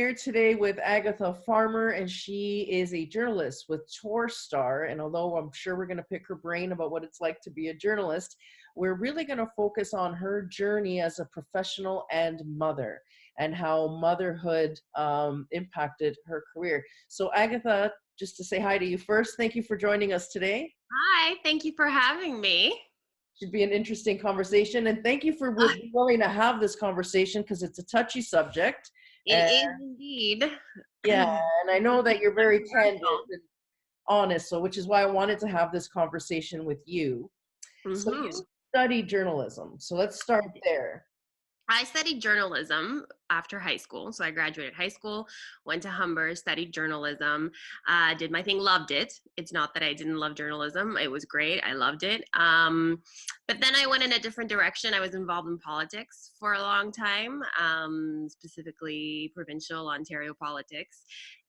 here today with Agatha Farmer, and she is a journalist with Torstar. And although I'm sure we're going to pick her brain about what it's like to be a journalist, we're really going to focus on her journey as a professional and mother, and how motherhood impacted her career. So Agatha, just to say hi to you first, thank you for joining us today. Hi, thank you for having me. Should be an interesting conversation, and thank you for being willing to have this conversation because it's a touchy subject. It And is indeed. yeah, and I know that you're very candid Controversial. and honest, so which is why I wanted to have this conversation with you. So you hmm studied journalism, so let's start there. I studied journalism after high school. So I graduated high school, went to Humber, studied journalism, did my thing, loved it. It's not that I didn't love journalism. It was great. I loved it. But then I went in a different direction. I was involved in politics for a long time, specifically provincial Ontario politics.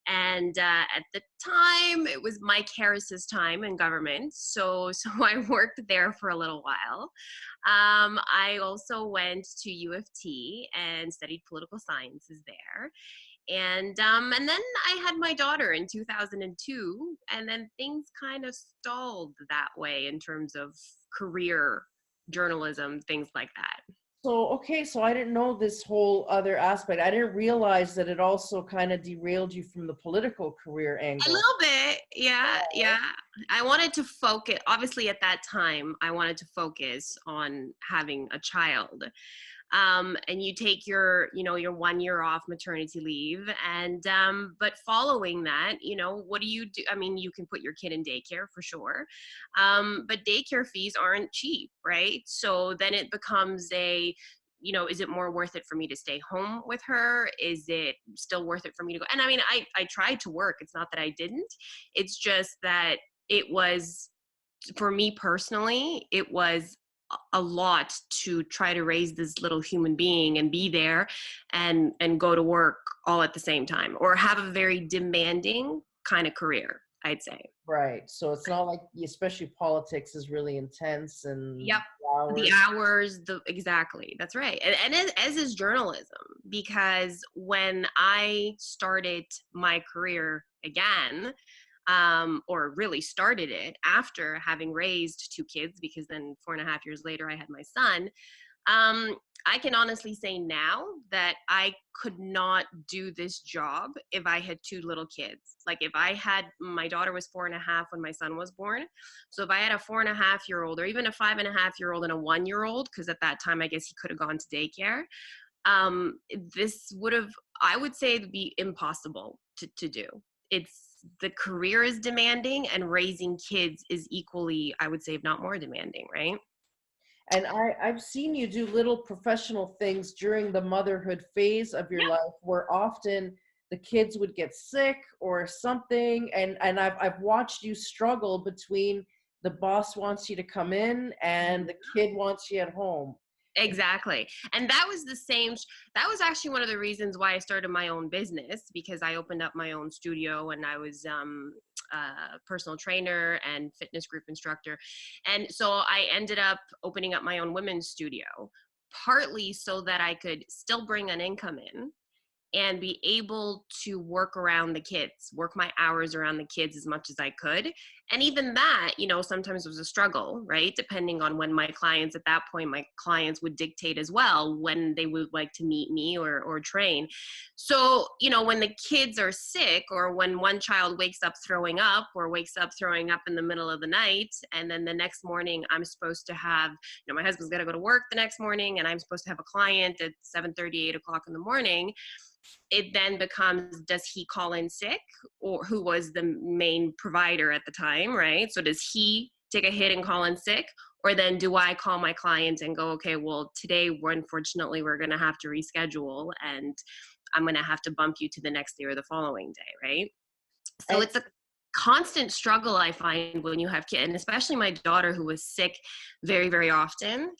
And at the time, it was Mike Harris's time in government. So I worked there for a little while. I also went to U of T and studied political sciences there. And then I had my daughter in 2002, and then things kind of stalled that way in terms of career journalism, things like that. So, okay, so I didn't know this whole other aspect. I didn't realize that it also kind of derailed you from the political career A angle. little bit, yeah, yeah. I wanted to focus, obviously at that time, I wanted to focus on having a child. And you take your 1 year off maternity leave, and but following that, what do you do? I mean, you can put your kid in daycare for sure, but daycare fees aren't cheap, right? So then it becomes is it more worth it for me to stay home with her? Is it still worth it for me to go? And I mean, I tried to work. It's not that I didn't. It's just that it was, for me personally, it was a lot to try to raise this little human being and be there and go to work all at the same time, or have a very demanding kind of career, I'd say. Right. So it's not like, especially politics is really intense and Yep. The hours. hours, exactly. That's right. And as is journalism, because when I started my career again, or really started it after having raised two kids, because then 4.5 years later I had my son. I can honestly say now that I could not do this job if I had two little kids. Like, if I had, my daughter was 4.5 when my son was born. So if I had a 4.5-year-old, or even a 5.5-year-old and a 1-year-old, because at that time I guess he could have gone to daycare, this would have, I would say, it'd be impossible to do. The career is demanding, and raising kids is equally, I would say, if not more demanding, right? And I've seen you do little professional things during the motherhood phase of your Yeah. life where often the kids would get sick or something. And I've watched you struggle between the boss wants you to come in and the kid wants you at home. Exactly. And that was actually one of the reasons why I started my own business, because I opened up my own studio, and I was a personal trainer and fitness group instructor. And so I ended up opening up my own women's studio, partly so that I could still bring an income in and be able to work around the kids, work my hours around the kids as much as I could. And even that, sometimes was a struggle, right? Depending on when my clients, at that point, my clients would dictate as well when they would like to meet me or train. So, when the kids are sick, or when one child wakes up throwing up, or wakes up throwing up in the middle of the night, and then the next morning I'm supposed to have, my husband's got to go to work the next morning, and I'm supposed to have a client at 7:30, 8 o'clock in the morning, it then becomes, does he call in sick, or who was the main provider at the time, right? So does he take a hit and call in sick, or then do I call my client and go, okay, well, today, unfortunately, we're going to have to reschedule, and I'm going to have to bump you to the next day or the following day, right? So And it's a constant struggle, I find, when you have kids, and especially my daughter, who was sick very, very often.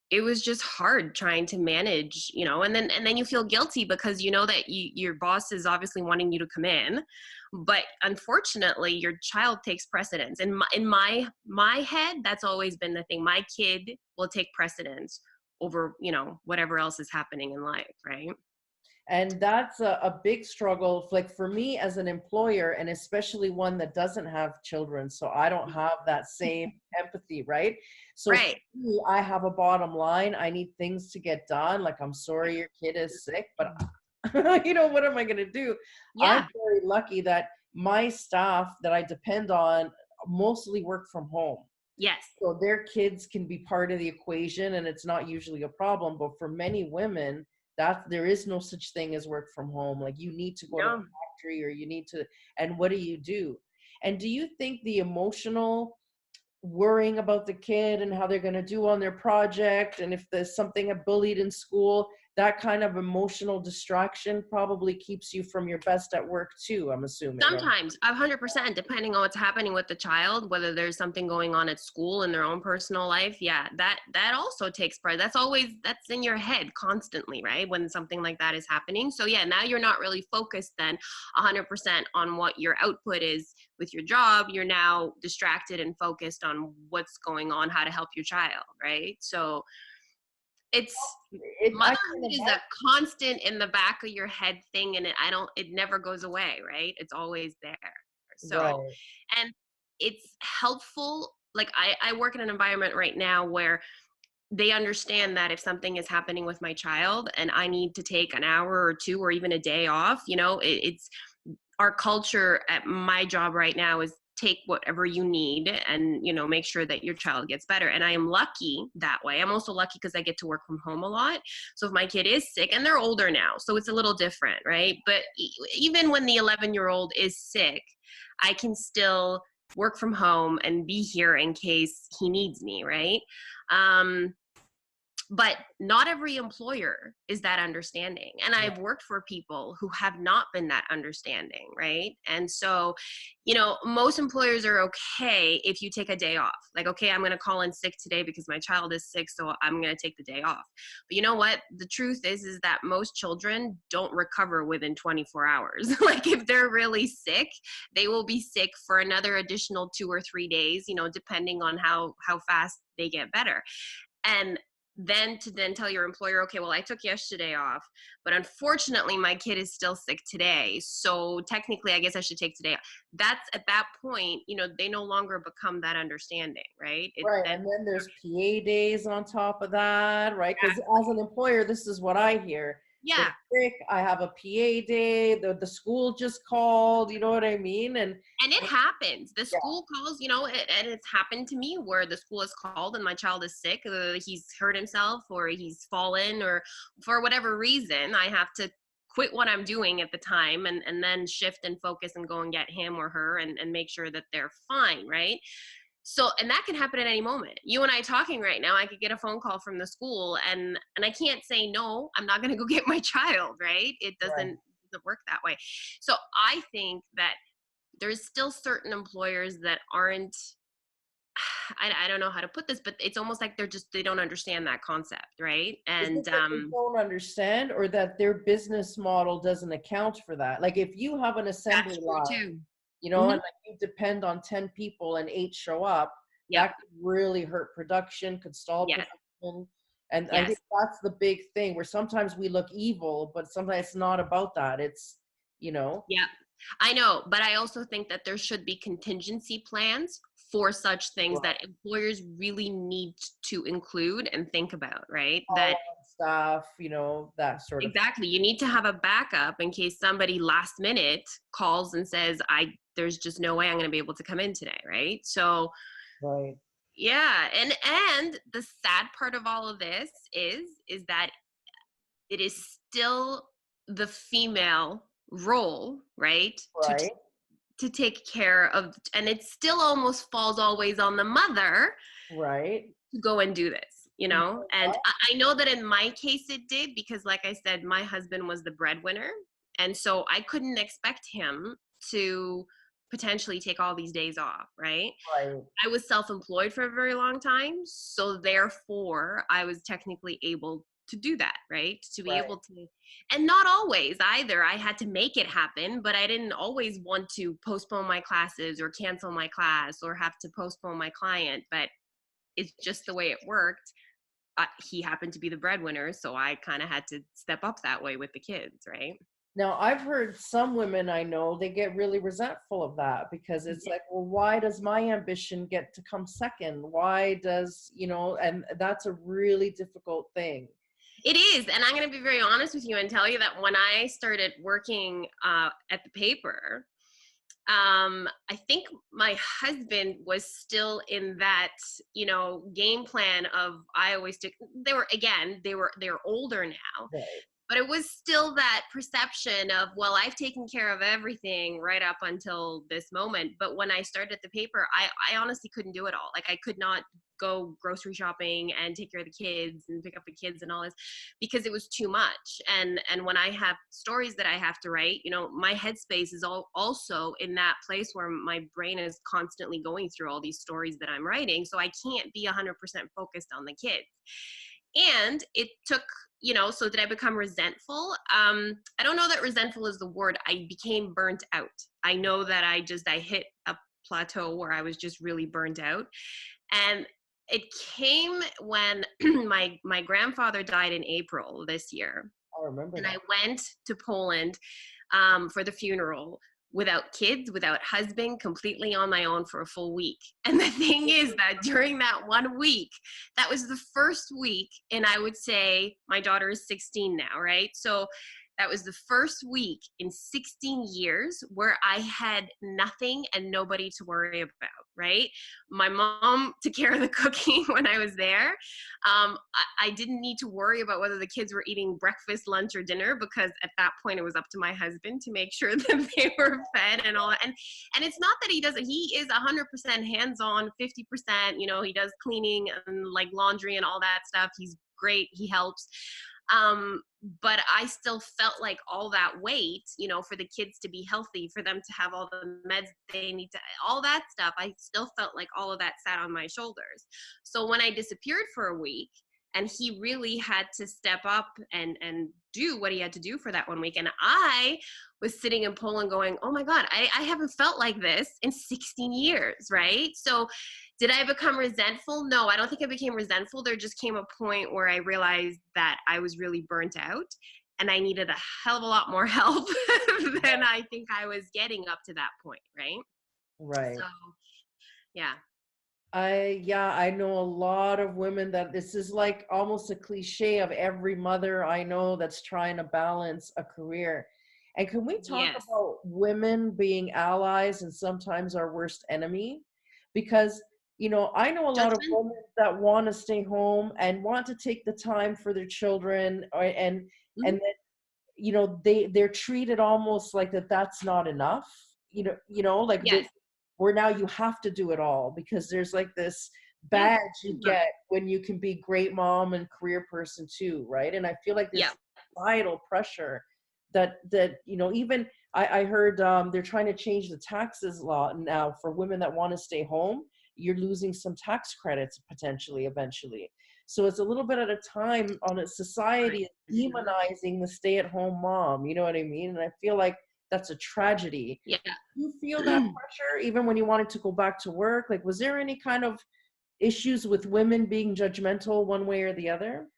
It was just hard trying to manage, and then you feel guilty because you know that your boss is obviously wanting you to come in, but unfortunately your child takes precedence. And in my head, that's always been the thing. My kid will take precedence over, whatever else is happening in life, right? And that's a big struggle, like for me as an employer, and especially one that doesn't have children. So I don't have that same empathy, right? So for Right. me, I have a bottom line. I need things to get done. Like, I'm sorry your kid is sick, but what am I going to do? I'm Yeah. very lucky that my staff that I depend on mostly work from home. Yes. So their kids can be part of the equation and it's not usually a problem. But for many women, that there is no such thing as work from home. Like, you need to go to the No. factory, or you need to, and what do you do? And do you think the emotional worrying about the kid and how they're going to do on their project, and if there's something bullied in school, that kind of emotional distraction probably keeps you from your best at work too, I'm assuming, right? Sometimes, 100%, depending on what's happening with the child, whether there's something going on at school in their own personal life. Yeah, that also takes part. That's in your head constantly, right? When something like that is happening. So yeah, now you're not really focused then 100% on what your output is with your job. You're now distracted and focused on what's going on, how to help your child, right? So it's I can motherhood is imagine. a constant in the back of your head thing, and it never goes away, right? It's always there. So, Right. and it's helpful. Like, I work in an environment right now where they understand that if something is happening with my child and I need to take an hour or two or even a day off, it's our culture at my job right now is take whatever you need and make sure that your child gets better. And I am lucky that way. I'm also lucky because I get to work from home a lot. So if my kid is sick, and they're older now, so it's a little different, right? But even when the 11-year-old is sick, I can still work from home and be here in case he needs me, right? um, but not every employer is that understanding, and I've worked for people who have not been that understanding, right? And so most employers are okay if you take a day off, like, okay, I'm going to call in sick today because my child is sick, so I'm going to take the day off. But you know what, the truth is that most children don't recover within 24 hours. Like, if they're really sick, they will be sick for another additional 2 or 3 days, depending on how fast they get better. And then to tell your employer, okay, well, I took yesterday off, but unfortunately my kid is still sick today, so technically I guess I should take today off. That's at that point, they no longer become that understanding, right? It's Right. then And then there's PA days on top of that, right? Because as an employer, this is what I hear. They're yeah. sick. I have a PA day. The school just called. You know what I mean? And it happens. The Yeah, school calls, and it's happened to me where the school is called and my child is sick, he's hurt himself or he's fallen, or for whatever reason, I have to quit what I'm doing at the time and then shift and focus and go and get him or her and make sure that they're fine, right? So, and that can happen at any moment. You and I talking right now, I could get a phone call from the school and I can't say, no, I'm not going to go get my child, right? It right. doesn't work that way. So I think that there's still certain employers that aren't, I don't know how to put this, but it's almost like they don't understand that concept, right? Is it And that they don't understand, or that their business model doesn't account for that? Like, if you have an assembly that's true line, too. and Hmm. like you depend on 10 people and 8 show up, Yep. that could really hurt production, could stall Yes. production. And I think Yes. that's the big thing, where sometimes we look evil, but sometimes it's not about that. It's, you know, Yeah, I know, but I also think that there should be contingency plans for such things right, that employers really need to include and think about, right? all That on staff, that sort of exactly, you need to have a backup in case somebody last minute calls and says, I there's just no way I'm going to be able to come in today, right? So, right, yeah, and the sad part of all of this is that it is still the female role, right? right, To take care of, and it still almost falls always on the mother right. to go and do this, Yeah, and I know that in my case it did, because like I said, my husband was the breadwinner, and so I couldn't expect him to potentially take all these days off, right? right, I was self-employed for a very long time, so therefore I was technically able to do that, right? To be right, able to, and not always either. I had to make it happen, but I didn't always want to postpone my classes or cancel my class or have to postpone my client, but it's just the way it worked. he happened to be the breadwinner, so I kind of had to step up that way with the kids, right? Now, I've heard some women I know, they get really resentful of that because it's like, well, why does my ambition get to come second? Why does, and that's a really difficult thing. It is, and I'm going to be very honest with you and tell you that when I started working at the paper, I think my husband was still in that, game plan of I always took. They're older now, Right. but it was still that perception of, well, I've taken care of everything right up until this moment. But when I started the paper, I honestly couldn't do it all. Like, I could not go grocery shopping and take care of the kids and pick up the kids and all this, because it was too much. And when I have stories that I have to write, my headspace is also in that place where my brain is constantly going through all these stories that I'm writing. So I can't be 100% focused on the kids. And it took, so did I become resentful? I don't know that resentful is the word. I became burnt out. I know that I hit a plateau where I was just really burnt out. And it came when my grandfather died in April this year. I remember And I that. went to Poland for the funeral without kids, without husband, completely on my own for a full week. And the thing is that during that 1 week, that was the first week, and I would say my daughter is 16 now, right? So that was the first week in 16 years where I had nothing and nobody to worry about, right? My mom took care of the cooking when I was there. I didn't need to worry about whether the kids were eating breakfast, lunch, or dinner, because at that point it was up to my husband to make sure that they were fed and all that. And it's not that he doesn't. He is 100% hands-on, 50%. He does cleaning and like laundry and all that stuff. He's great. He helps. But I still felt like all that weight, for the kids to be healthy, for them to have all the meds they need to, all that stuff, I still felt like all of that sat on my shoulders. So when I disappeared for a week, and he really had to step up and do what he had to do for that 1 week, and I was sitting in Poland going, oh my God, I haven't felt like this in 16 years, right? So did I become resentful? No, I don't think I became resentful. There just came a point where I realized that I was really burnt out and I needed a hell of a lot more help than I think I was getting up to that point, right? Right. So, yeah. I know a lot of women that this is like almost a cliche of every mother I know that's trying to balance a career. And can we talk Yes. about women being allies and sometimes our worst enemy? Because, I know a lot of Judgment? women that want to stay home and want to take the time for their children, and Mhm. that, they're treated almost like that's not enough. Like Yes. that, where now you have to do it all because there's like this Yeah. badge you get when you can be great mom and career person too, right? And I feel like Yeah. there's societal pressure that even I heard they're trying to change the taxes law now for women that want to stay home. You're losing some tax credits potentially eventually. So it's a little bit at a time on a Right. society is Mhm. demonizing the stay-at-home mom. You know what I mean? And I feel like that's a tragedy. Yeah. You feel that pressure even when you wanted to go back to work? Like, was there any kind of issues with women being judgmental one way or the other?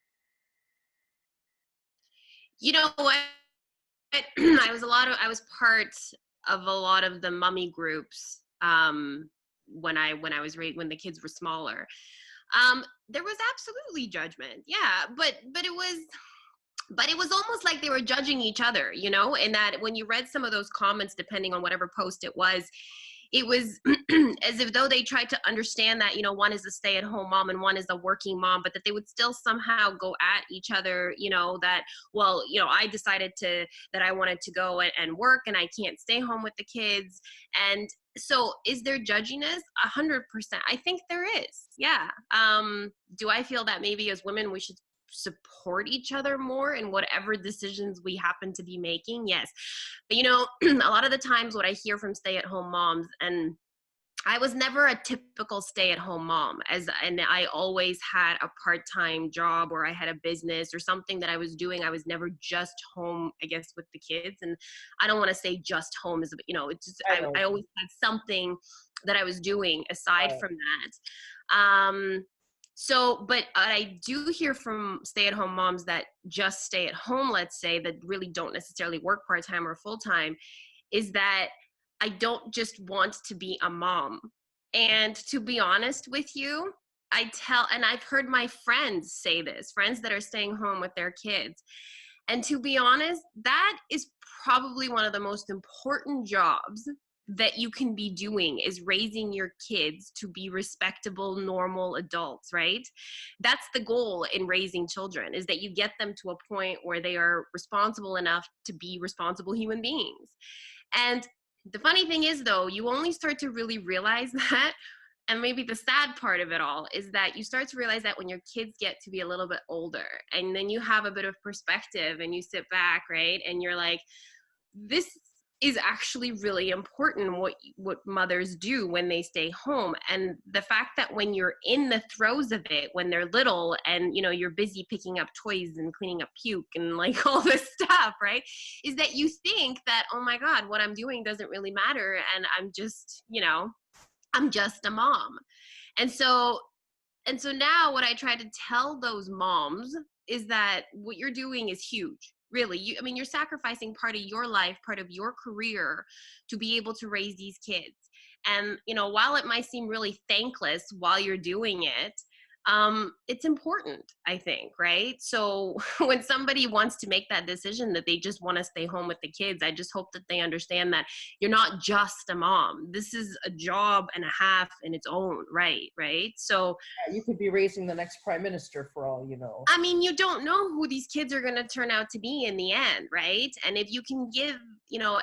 You know what? I was part of a lot of the mummy groups when the kids were smaller. There was absolutely judgment, yeah, but it was almost like they were judging each other, in that when you read some of those comments, depending on whatever post it was as if though they tried to understand that, one is a stay-at-home mom and one is a working mom, but that they would still somehow go at each other, that, well, I decided that I wanted to go and work and I can't stay home with the kids. And so is there judginess? 100%. I think there is. Yeah. Do I feel that maybe as women we should support each other more in whatever decisions we happen to be making? Yes. But a lot of the times what I hear from stay-at-home moms, and I was never a typical stay-at-home mom, and I always had a part-time job, or I had a business or something that I was doing. I was never just home, I guess, with the kids. And I don't want to say just home is, it's just I I know. always had something that I was doing aside Right. from that. So, but I do hear from stay-at-home moms that just stay at home, let's say, that really don't necessarily work part-time or full-time, is that I don't just want to be a mom. And to be honest with you, and I've heard my friends say this, friends that are staying home with their kids. And to be honest, that is probably one of the most important jobs that you can be doing, is raising your kids to be respectable, normal adults, right? That's the goal in raising children, is that you get them to a point where they are responsible enough to be responsible human beings. And the funny thing is, though, you only start to really realize that, and maybe the sad part of it all is that you start to realize that when your kids get to be a little bit older, and then you have a bit of perspective and you sit back, right? And you're like, this is actually really important, what mothers do when they stay home. And the fact that when you're in the throes of it, when they're little, and you're busy picking up toys and cleaning up puke and like all this stuff, right, is that you think that, oh my God, what I'm doing doesn't really matter, and I'm just a mom. And so now what I try to tell those moms is that what you're doing is huge. Really, you're sacrificing part of your life, part of your career, to be able to raise these kids. And while it might seem really thankless while you're doing it, it's important, I think, right? So when somebody wants to make that decision that they just want to stay home with the kids, I just hope that they understand that you're not just a mom. This is a job and a half in its own right, right? So Yeah, you could be raising the next prime minister for all you know. you don't know who these kids are going to turn out to be in the end, right? And if you can give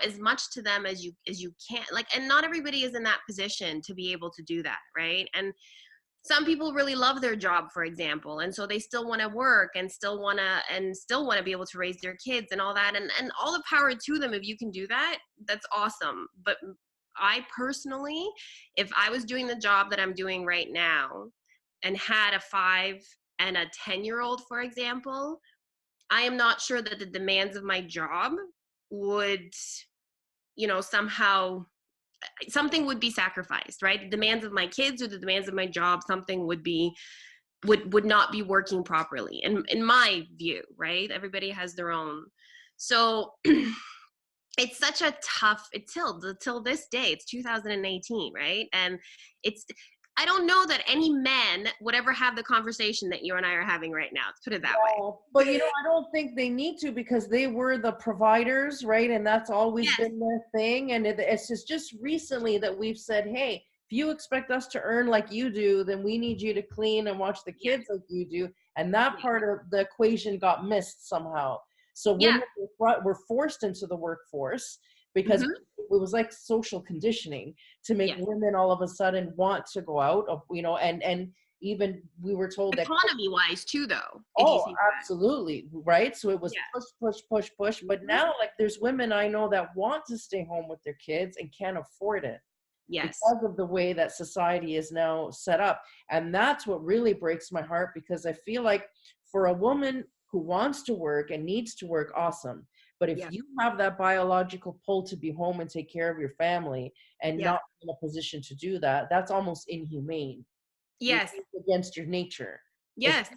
as much to them as you can, like, and not everybody is in that position to be able to do that, right? And some people really love their job, for example, and so they still want to work and still want to be able to raise their kids and all that, and all the power to them. If you can do that, that's awesome. But I personally, if I was doing the job that I'm doing right now and had a 5 and a 10-year-old, for example, I am not sure that the demands of my job would, somehow something would be sacrificed, right? The demands of my kids or the demands of my job, something would not be working properly in my view, right? Everybody has their own. So it's such a tough, till this day, it's 2018, right? And I don't know that any men would ever have the conversation that you and I are having right now, to put it that way. Well, but I don't think they need to, because they were the providers, right? And that's always Yes. been their thing. And it's just recently that we've said, hey, if you expect us to earn like you do, then we need you to clean and watch the kids like you do. And that Yeah. part of the equation got missed somehow. So Yeah. women were forced into the workforce because Mm-hmm. it was like social conditioning to make Yes. women all of a sudden want to go out of, and even we were told that. Economy wise too, though, if you Oh, think about absolutely. Right. So it was it. push, push, push, push. Yeah. But Mhm. now, like, there's women I know that want to stay home with their kids and can't afford it Yes. because of the way that society is now set up. And that's what really breaks my heart, because I feel like for a woman who wants to work and needs to work, awesome. But if Yeah. you have that biological pull to be home and take care of your family and Yeah. not in a position to do that, that's almost inhumane. Yes. It's against your nature. If Yes.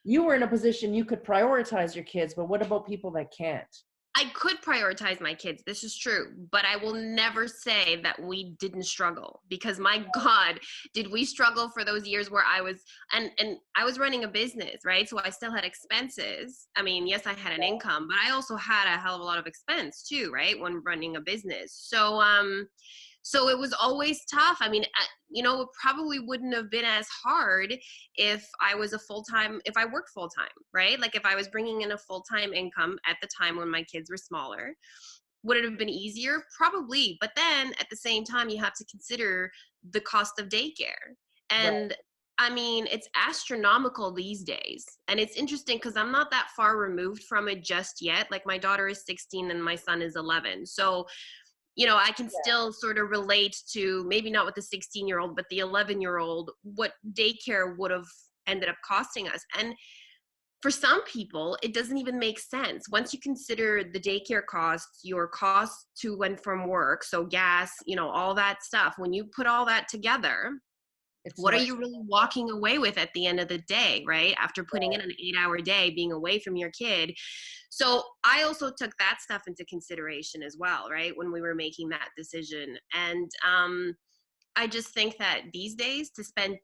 you were in a position you could prioritize your kids, but what about people that can't? I could prioritize my kids. This is true, but I will never say that we didn't struggle, because my God, did we struggle for those years where I was, and I was running a business, right? So I still had expenses. Yes, I had an income, but I also had a hell of a lot of expense too, right? When running a business. So it was always tough. It probably wouldn't have been as hard if I worked full time, right? Like if I was bringing in a full time income at the time when my kids were smaller. Would it have been easier? Probably. But then at the same time, you have to consider the cost of daycare. Right. And it's astronomical these days. And it's interesting because I'm not that far removed from it just yet. Like my daughter is 16 and my son is 11. So I can still sort of relate to, maybe not with the 16-year-old, but the 11-year-old, what daycare would have ended up costing us. And for some people, it doesn't even make sense. Once you consider the daycare costs, your costs to and from work, so gas, all that stuff, when you put all that together, It's What are not. you really walking away with at the end of the day, right? After putting in an 8-hour day, being away from your kid. So I also took that stuff into consideration as well, right? When we were making that decision. And I just think that these days to spend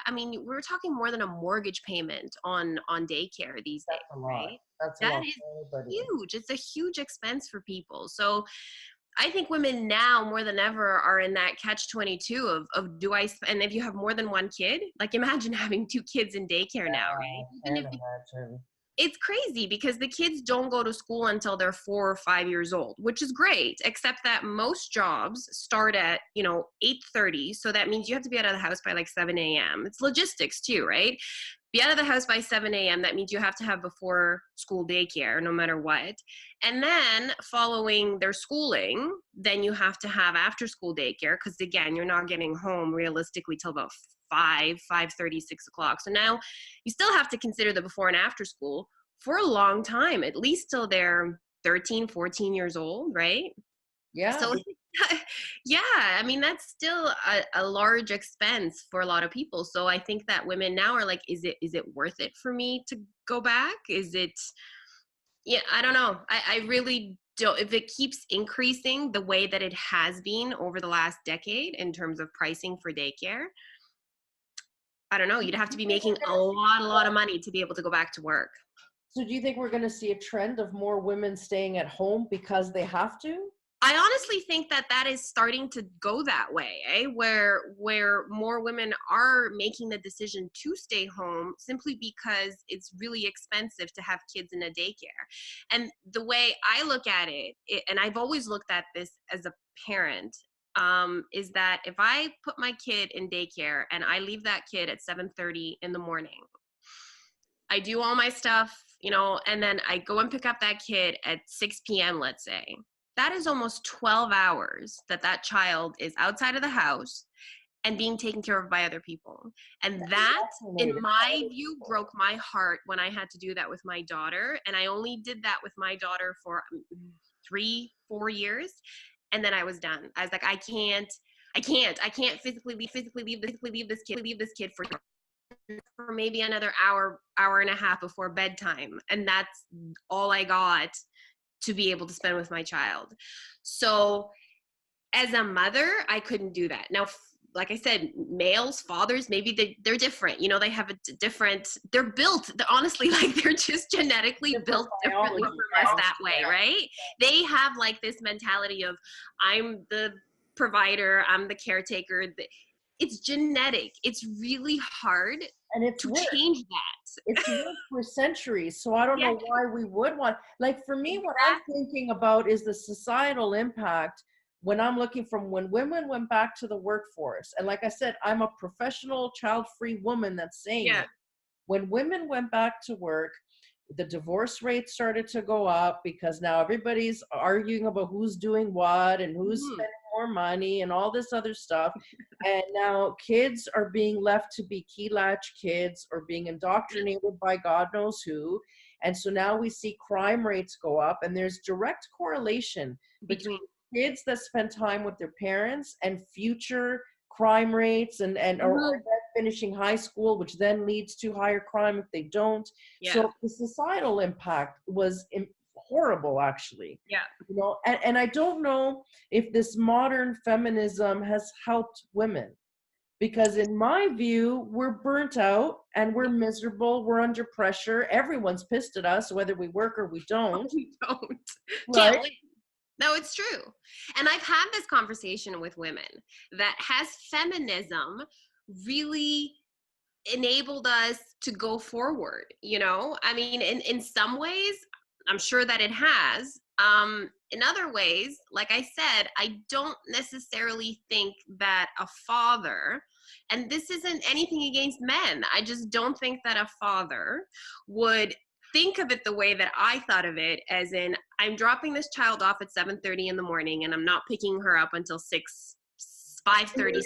I mean, we're talking more than a mortgage payment on daycare these days, That's a lot. right? That's a That lot is for everybody. huge. It's a huge expense for people. So I think women now more than ever are in that catch 22 of do I, and if you have more than one kid, like imagine having two kids in daycare now, right? I Even can't if imagine. it's crazy because the kids don't go to school until they're 4 or 5 years old, which is great, except that most jobs start at, 8:30. So that means you have to be out of the house by like 7 a.m. It's logistics too, right? Be out of the house by 7 a.m. That means you have to have before school daycare no matter what. And then following their schooling, then you have to have after school daycare because again, you're not getting home realistically till about 5:30, 6 o'clock. So now you still have to consider the before and after school for a long time, at least till they're 13, 14 years old, right? Yeah. So yeah, I mean, that's still a large expense for a lot of people. So I think that women now are like, is it worth it for me to go back? Is it, yeah, I don't know. I really don't, if it keeps increasing the way that it has been over the last decade in terms of pricing for daycare, I don't know, you'd have to be making a lot of money to be able to go back to work. So do you think we're going to see a trend of more women staying at home because they have to? I honestly think that that is starting to go that way, where more women are making the decision to stay home simply because it's really expensive to have kids in a daycare. And the way I look at and I've always looked at this as a parent, is that if I put my kid in daycare and I leave that kid at 7:30 in the morning, I do all my stuff, and then I go and pick up that kid at 6 p.m., let's say. That is almost 12 hours that child is outside of the house and being taken care of by other people. And that, in Vaccinated. my view, broke my heart when I had to do that with my daughter. And I only did that with my daughter for 3, 4 years. And then I was done. I was like, I can't physically leave this kid for maybe another hour and a half before bedtime. And that's all I got to be able to spend with my child. So as a mother, I couldn't do that. Now, like I said, males, fathers, maybe they're different. They have a different, they're honestly, like they're just genetically built differently from us that way, right? They have like this mentality of, I'm the provider, I'm the caretaker. It's genetic. It's really hard And it's to worked. change that. It's worked for centuries. So I don't Yeah, know why we would want, like for me, what I'm exactly. thinking about is the societal impact when I'm looking from when women went back to the workforce. And like I said, I'm a professional child-free woman that's saying Yeah. it. When women went back to work, the divorce rate started to go up because now everybody's arguing about who's doing what and who's Mhm. spending more money and all this other stuff. And now kids are being left to be key latch kids or being indoctrinated by God knows who. And so now we see crime rates go up, and there's direct correlation between Between kids that spend time with their parents and future crime rates or Mhm. finishing high school, which then leads to higher crime if they don't. Yeah. So the societal impact was horrible, actually. Yeah. And I don't know if this modern feminism has helped women, because in my view, we're burnt out and we're miserable. We're under pressure. Everyone's pissed at us, whether we work or we don't. We don't. Right? Can't win. No, it's true. And I've had this conversation with women that has feminism really enabled us to go forward, I mean, in some ways I'm sure that it has. In other ways, like I said, I don't necessarily think that a father, and this isn't anything against men, I just don't think that a father would think of it the way that I thought of it, as in, I'm dropping this child off at 7:30 in the morning and I'm not picking her up until 5:30.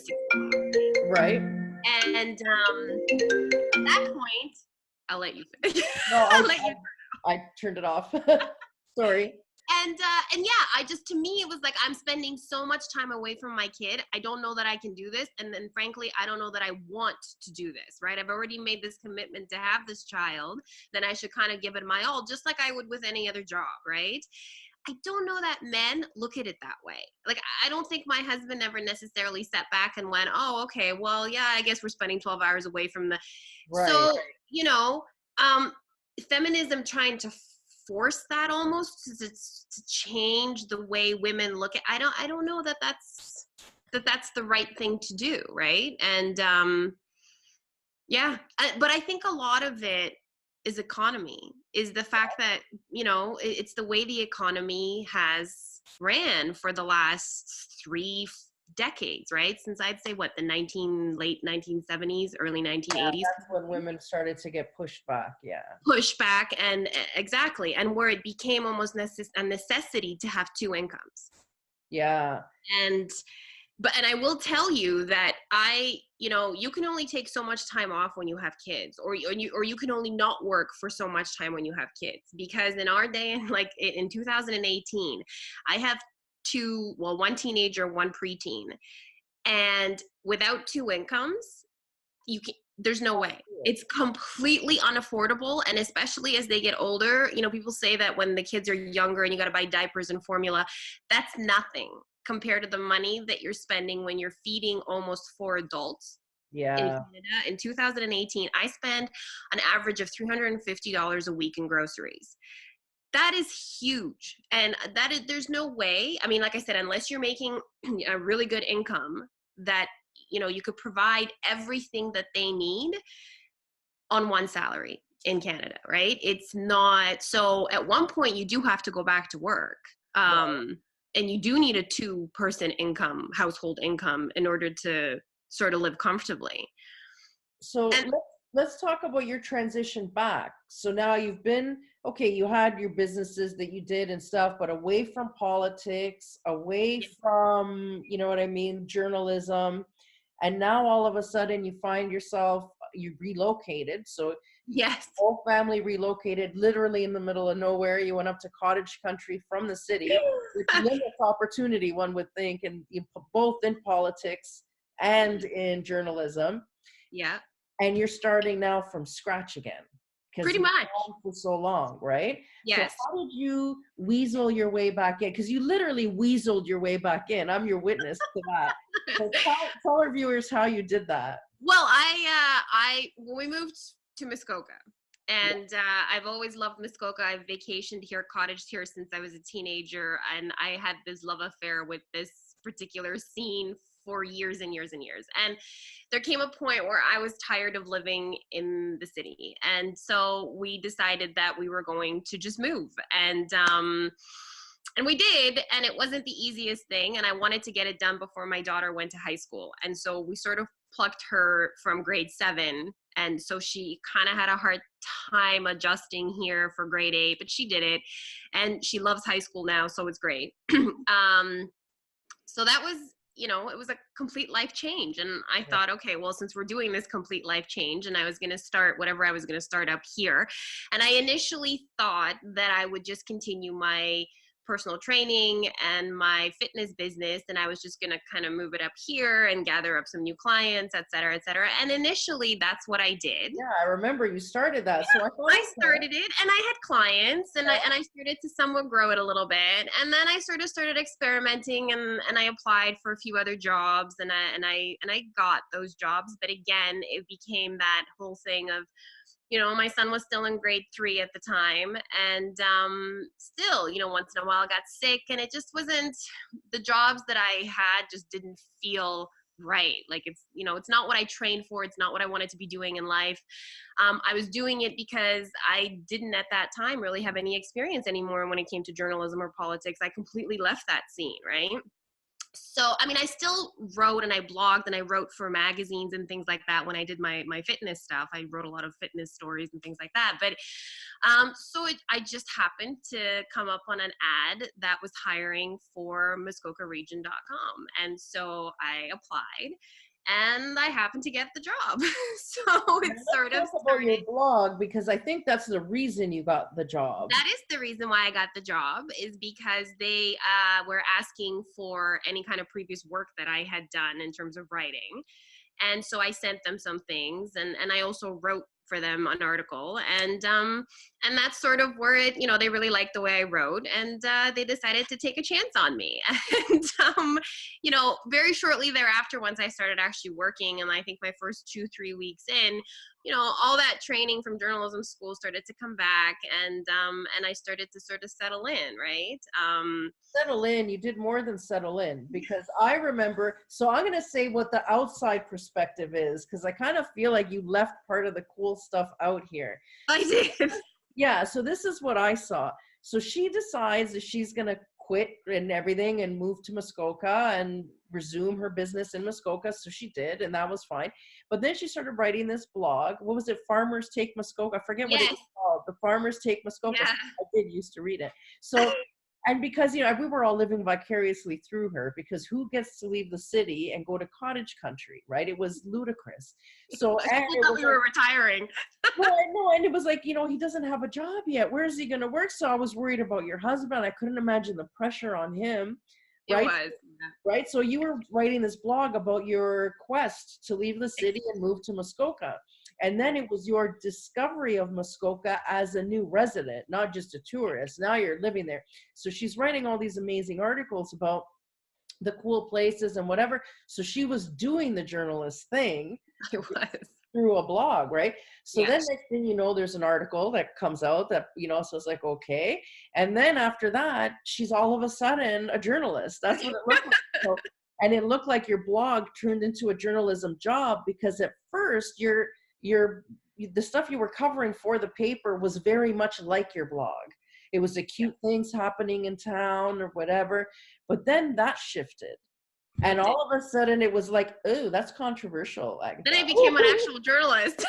Right. And at that point, I'll let you finish. No, I'll let you. I turned it off. Sorry. And yeah, I just, to me, it was like, I'm spending so much time away from my kid. I don't know that I can do this. And then frankly, I don't know that I want to do this, right? I've already made this commitment to have this child. Then I should kind of give it my all, just like I would with any other job, right? I don't know that men look at it that way. Like, I don't think my husband ever necessarily sat back and went, oh, okay, well, yeah, I guess we're spending 12 hours away from the, Right. so, you know, um, feminism trying to force that almost to change the way women look at, I don't know that that's the right thing to do, right? And yeah, but I think a lot of it is economy, is the fact that, it's the way the economy has ran for the last three decades, right? Since I'd say what, the late 1970s, early Yeah, 1980s, that's when women started to get pushed back. Yeah. pushback, and exactly, and where it became almost a necessity to have two incomes. Yeah. And and I will tell you that you can only take so much time off when you have kids, or you can only not work for so much time when you have kids, because in our day, like in 2018, I have one teenager, one preteen, and without two incomes, there's no way. It's completely unaffordable. And especially as they get older, people say that when the kids are younger and you got to buy diapers and formula, that's nothing compared to the money that you're spending when you're feeding almost four adults. In Yeah. Canada in 2018, I spend an average of $350 a week in groceries. That is huge. And there's no way. I mean, like I said, unless you're making a really good income, that you could provide everything that they need on one salary in Canada, right? It's not. So at one point you do have to go back to work. And you do need a two-person household income, in order to sort of live comfortably. So And let's talk about your transition back. So now you've been, okay, you had your businesses that you did and stuff, but away from politics, away from, you know what I mean, journalism. And now all of a sudden you find yourself, you relocated. So yes, whole family relocated literally in the middle of nowhere. You went up to cottage country from the city, with limited opportunity, one would think, and both in politics and in journalism. yeah, And you're starting now from scratch again because pretty you've much. been gone for so long, right? So Yes. how did you weasel your way back in? Because you literally weaseled your way back in. I'm your witness to that. So tell our viewers how you did that. Well, I when we moved to Muskoka, and I've always loved Muskoka. I've vacationed here, cottaged here since I was a teenager, and I had this love affair with this particular scene for years and years and years. And there came a point where I was tired of living in the city, and so we decided that we were going to just move. And we did, and it wasn't the easiest thing, and I wanted to get it done before my daughter went to high school. And so we sort of plucked her from grade 7, and so she kind of had a hard time adjusting here for grade 8, but she did it, and she loves high school now, so it's great. So that was, it was a complete life change. And I thought, okay, well, since we're doing this complete life change, and I was going to start whatever I was going to start up here, and I initially thought that I would just continue my personal training and my fitness business, and I was just going to kind of move it up here and gather up some new clients, et cetera, et cetera. And initially that's what I did. Yeah, I remember you started that. Yeah, So I thought, I started it, and I had clients, and I started to somewhat grow it a little bit, and then I sort of started experimenting, and I applied for a few other jobs, and I got those jobs. But again, it became that whole thing of, my son was still in grade 3 at the time, and still, once in a while I got sick, and it just wasn't, the jobs that I had just didn't feel right. Like, it's not what I trained for. It's not what I wanted to be doing in life. I was doing it because I didn't at that time really have any experience anymore when it came to journalism or politics. I completely left that scene, right? So, I mean, I still wrote and I blogged and I wrote for magazines and things like that when I did my fitness stuff. I wrote a lot of fitness stories and things like that. But I just happened to come up on an ad that was hiring for MuskokaRegion.com. And so I applied. and I happened to get the job. So Now, it let's sort of talk about your started. blog because I think that's the reason you got the job. That is the reason why I got the job, is because they were asking for any kind of previous work that I had done in terms of writing. And so I sent them some things, and I also wrote for them an article, and that's sort of where it, they really liked the way I wrote, and they decided to take a chance on me. And very shortly thereafter, once I started actually working, and I think my first 2-3 weeks in, all that training from journalism school started to come back, and I started to sort of settle in, right? Settle in, you did more than settle in, because I remember, so I'm going to say what the outside perspective is, because I kind of feel like you left part of the cool stuff out here. I did. Yeah, so this is what I saw. So she decides that she's going to quit and everything and move to Muskoka and resume her business in Muskoka. So she did, and that was fine. But then she started writing this blog. What was it? Farmers Take Muskoka. I forget what it Yes. was called. The Farmers Take Muskoka. Yeah. I did used to read it. So, and because, we were all living vicariously through her, because who gets to leave the city and go to cottage country, right? It was ludicrous. So, and People it thought was we like, were retiring. no, I know. And it was like, he doesn't have a job yet. Where is he going to work? So I was worried about your husband. I couldn't imagine the pressure on him, It right? was. Right. So you were writing this blog about your quest to leave the city and move to Muskoka. And then it was your discovery of Muskoka as a new resident, not just a tourist. Now you're living there. So she's writing all these amazing articles about the cool places and whatever. So she was doing the journalist thing. It was. Through a blog, right? So then Yes. next thing you know, there's an article that comes out that, so it's like, okay. And then after that, she's all of a sudden a journalist. That's what it looked like. So, and it looked like your blog turned into a journalism job, because at first the stuff you were covering for the paper was very much like your blog. It was the cute things happening in town or whatever. But then that shifted. And It did. all of a sudden it was like, oh, that's controversial, Then I Agatha. became an actual journalist.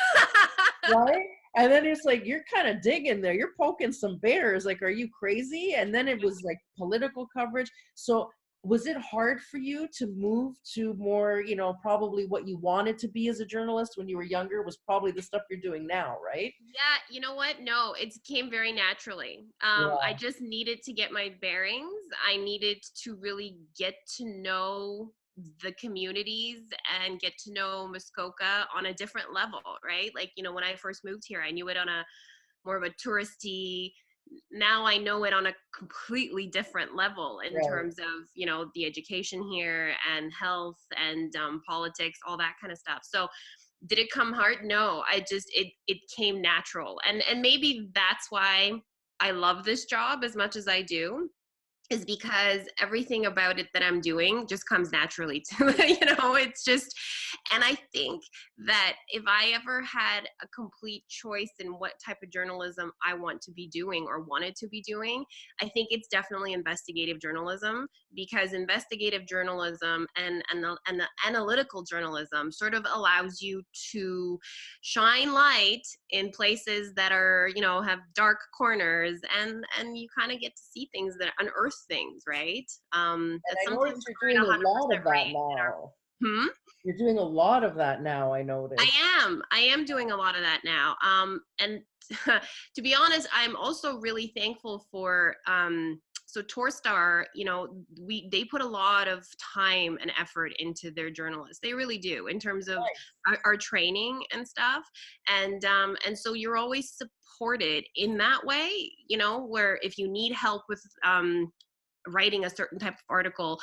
Right? And then it's like, you're kind of digging there. You're poking some bears. Like, are you crazy? And then it was like political coverage. So was it hard for you to move to more, probably what you wanted to be as a journalist when you were younger was probably the stuff you're doing now, right? Yeah, you know what? No, it came very naturally. I Yeah. just needed to get my bearings. I needed to really get to know the communities and get to know Muskoka on a different level, right? Like, when I first moved here, I knew it on a more of a touristy. Now I know it on a completely different level in Right. terms of, the education here and health and politics, all that kind of stuff. So did it come hard? No, it came natural. And maybe that's why I love this job as much as I do, is because everything about it that I'm doing just comes naturally to it's just. And I think that if I ever had a complete choice in what type of journalism I want to be doing or wanted to be doing, I think it's definitely investigative journalism, because investigative journalism and the analytical journalism sort of allows you to shine light in places that are, have dark corners, and you kind of get to see things that unearth things, right? And That I sometimes noticed you're aren't doing a 100% lot of that right. now. Hmm? You're doing a lot of that now, I I noticed. am doing a lot of that now. And to be honest, I'm also really thankful for, so Torstar, they put a lot of time and effort into their journalists. They really do, in terms of Nice. our training and stuff. And so you're always supported in that way, where if you need help with writing a certain type of article,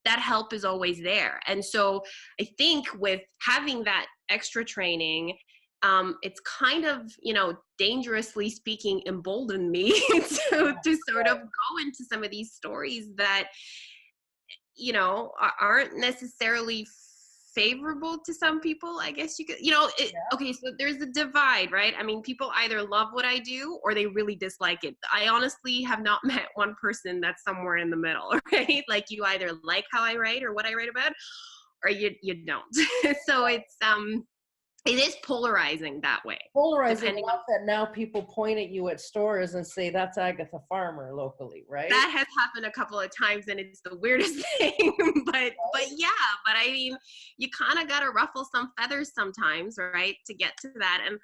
that help is always there. And so I think with having that extra training, it's kind of, dangerously speaking, emboldened me to sort of go into some of these stories that, aren't necessarily favorable to some people, I guess you could, Yeah. okay, so there's a divide, right? I mean, people either love what I do or they really dislike it. I honestly have not met one person that's somewhere in the middle, right? Like, you either like how I write or what I write about, or you don't. So it is polarizing that way, Polarizing depending on. enough that now people point at you at stores and say that's Agatha Farmer locally, right? That has happened a couple of times, and it's the weirdest thing. But yeah, but I mean, you kind of got to ruffle some feathers sometimes, right, to get to that. And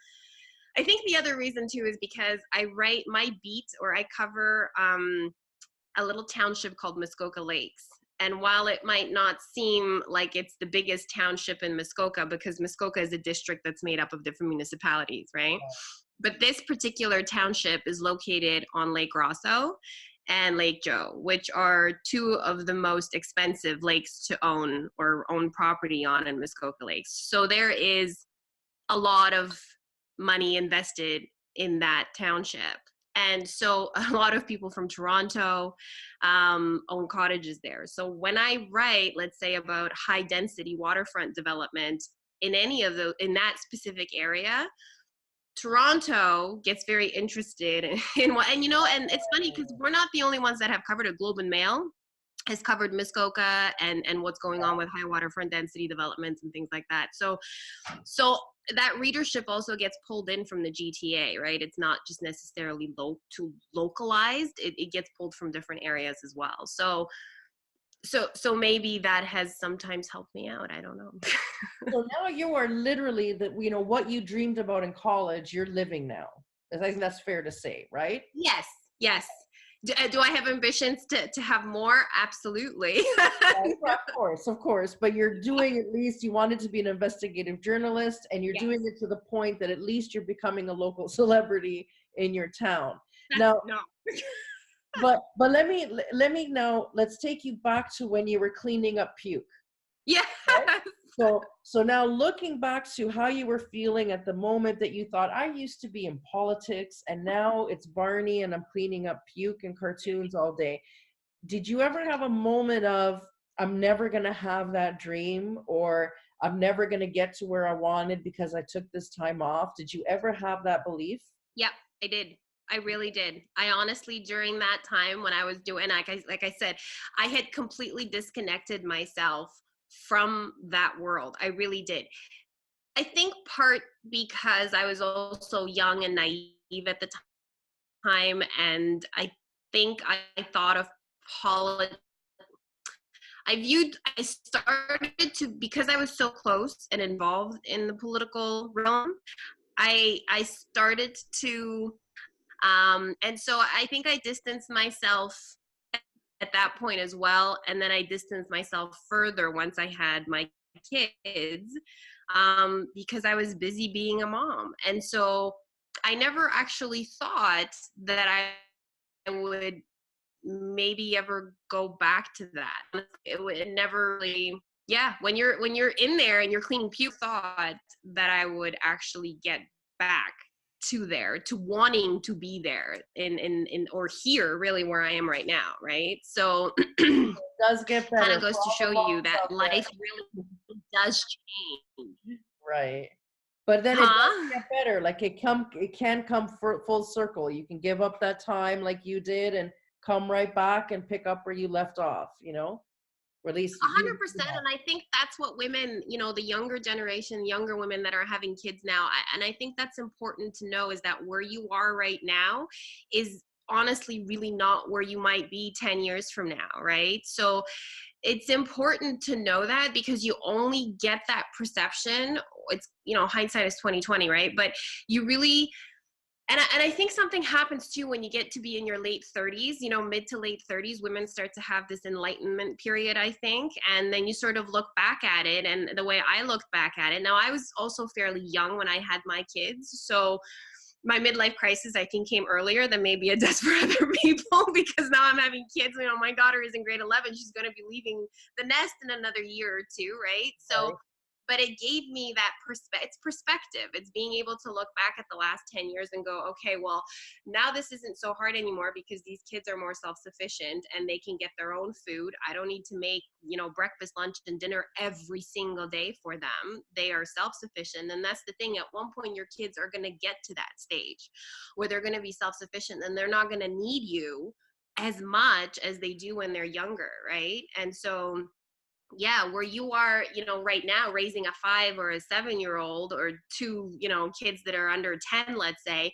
I think the other reason too is because I write my beat, or I cover a little township called Muskoka Lakes. And while it might not seem like it's the biggest township in Muskoka, because Muskoka is a district that's made up of different municipalities, right? But this particular township is located on Lake Rosso and Lake Joe, which are two of the most expensive lakes to own or own property on in Muskoka Lakes. So there is a lot of money invested in that township. And so a lot of people from Toronto own cottages there. So when I write, let's say, about high density waterfront development in any of the, in that specific area, Toronto gets very interested in what, and you know, and it's funny because we're not the only ones that have covered it. Globe and Mail has covered Muskoka and what's going on with high waterfront density developments and things like that. So that readership also gets pulled in from the GTA, right? It's not just necessarily localized. It gets pulled from different areas as well. So maybe that has sometimes helped me out. I don't know. So now you are literally what you dreamed about in college, you're living now. I think that's fair to say, right? Yes, yes. Do I have ambitions to have more? Absolutely. Of course. But you're doing, at least you wanted to be an investigative journalist, and you're Yes. doing it to the point that at least you're becoming a local celebrity in your town. No. but let me now, let's take you back to when you were cleaning up puke. Yeah. Right? So now looking back to how you were feeling at the moment that you thought, I used to be in politics and now it's Barney and I'm cleaning up puke and cartoons all day. Did you ever have a moment of, I'm never going to have that dream, or I'm never going to get to where I wanted because I took this time off? Did you ever have that belief? Yep, I did. I really did. I honestly, during that time when I was doing, like I said, I had completely disconnected myself from that world. I really did. I think part because I was also young and naive at the time, and I think I thought of politics. I started to, because I was so close and involved in the political realm, I started to, and so I think I distanced myself at that point as well. And then I distanced myself further once I had my kids, because I was busy being a mom. And so I never actually thought that I would maybe ever go back to that. It would never really, yeah, when you're in there and you're cleaning puke, thought that I would actually get back to there, to wanting to be there in or here, really, where I am right now, right? So It does get better. kind of goes to show you that life really does change. Right. But then it does get better. Like it can come full circle. You can give up that time like you did and come right back and pick up where you left off, or at least 100%. And I think that's what women, the younger generation, younger women that are having kids now, and I think that's important to know, is that where you are right now is honestly really not where you might be 10 years from now, right? So it's important to know that, because you only get that perception. It's, hindsight is 2020, right? But you really, and I think something happens too when you get to be in your late 30s, mid to late 30s, women start to have this enlightenment period, I think. And then you sort of look back at it. And the way I looked back at it, now I was also fairly young when I had my kids. So my midlife crisis, I think, came earlier than maybe it does for other people, because now I'm having kids. My daughter is in grade 11. She's going to be leaving the nest in another year or two, right? So, but it gave me that it's perspective. It's being able to look back at the last 10 years and go, okay, well, now this isn't so hard anymore, because these kids are more self-sufficient and they can get their own food. I don't need to make, breakfast, lunch, and dinner every single day for them. They are self-sufficient. And that's the thing. At one point, your kids are going to get to that stage where they're going to be self-sufficient, and they're not going to need you as much as they do when they're younger, right? And so Yeah, where you are, right now raising a 5 or a 7-year-old or two, kids that are under 10, let's say,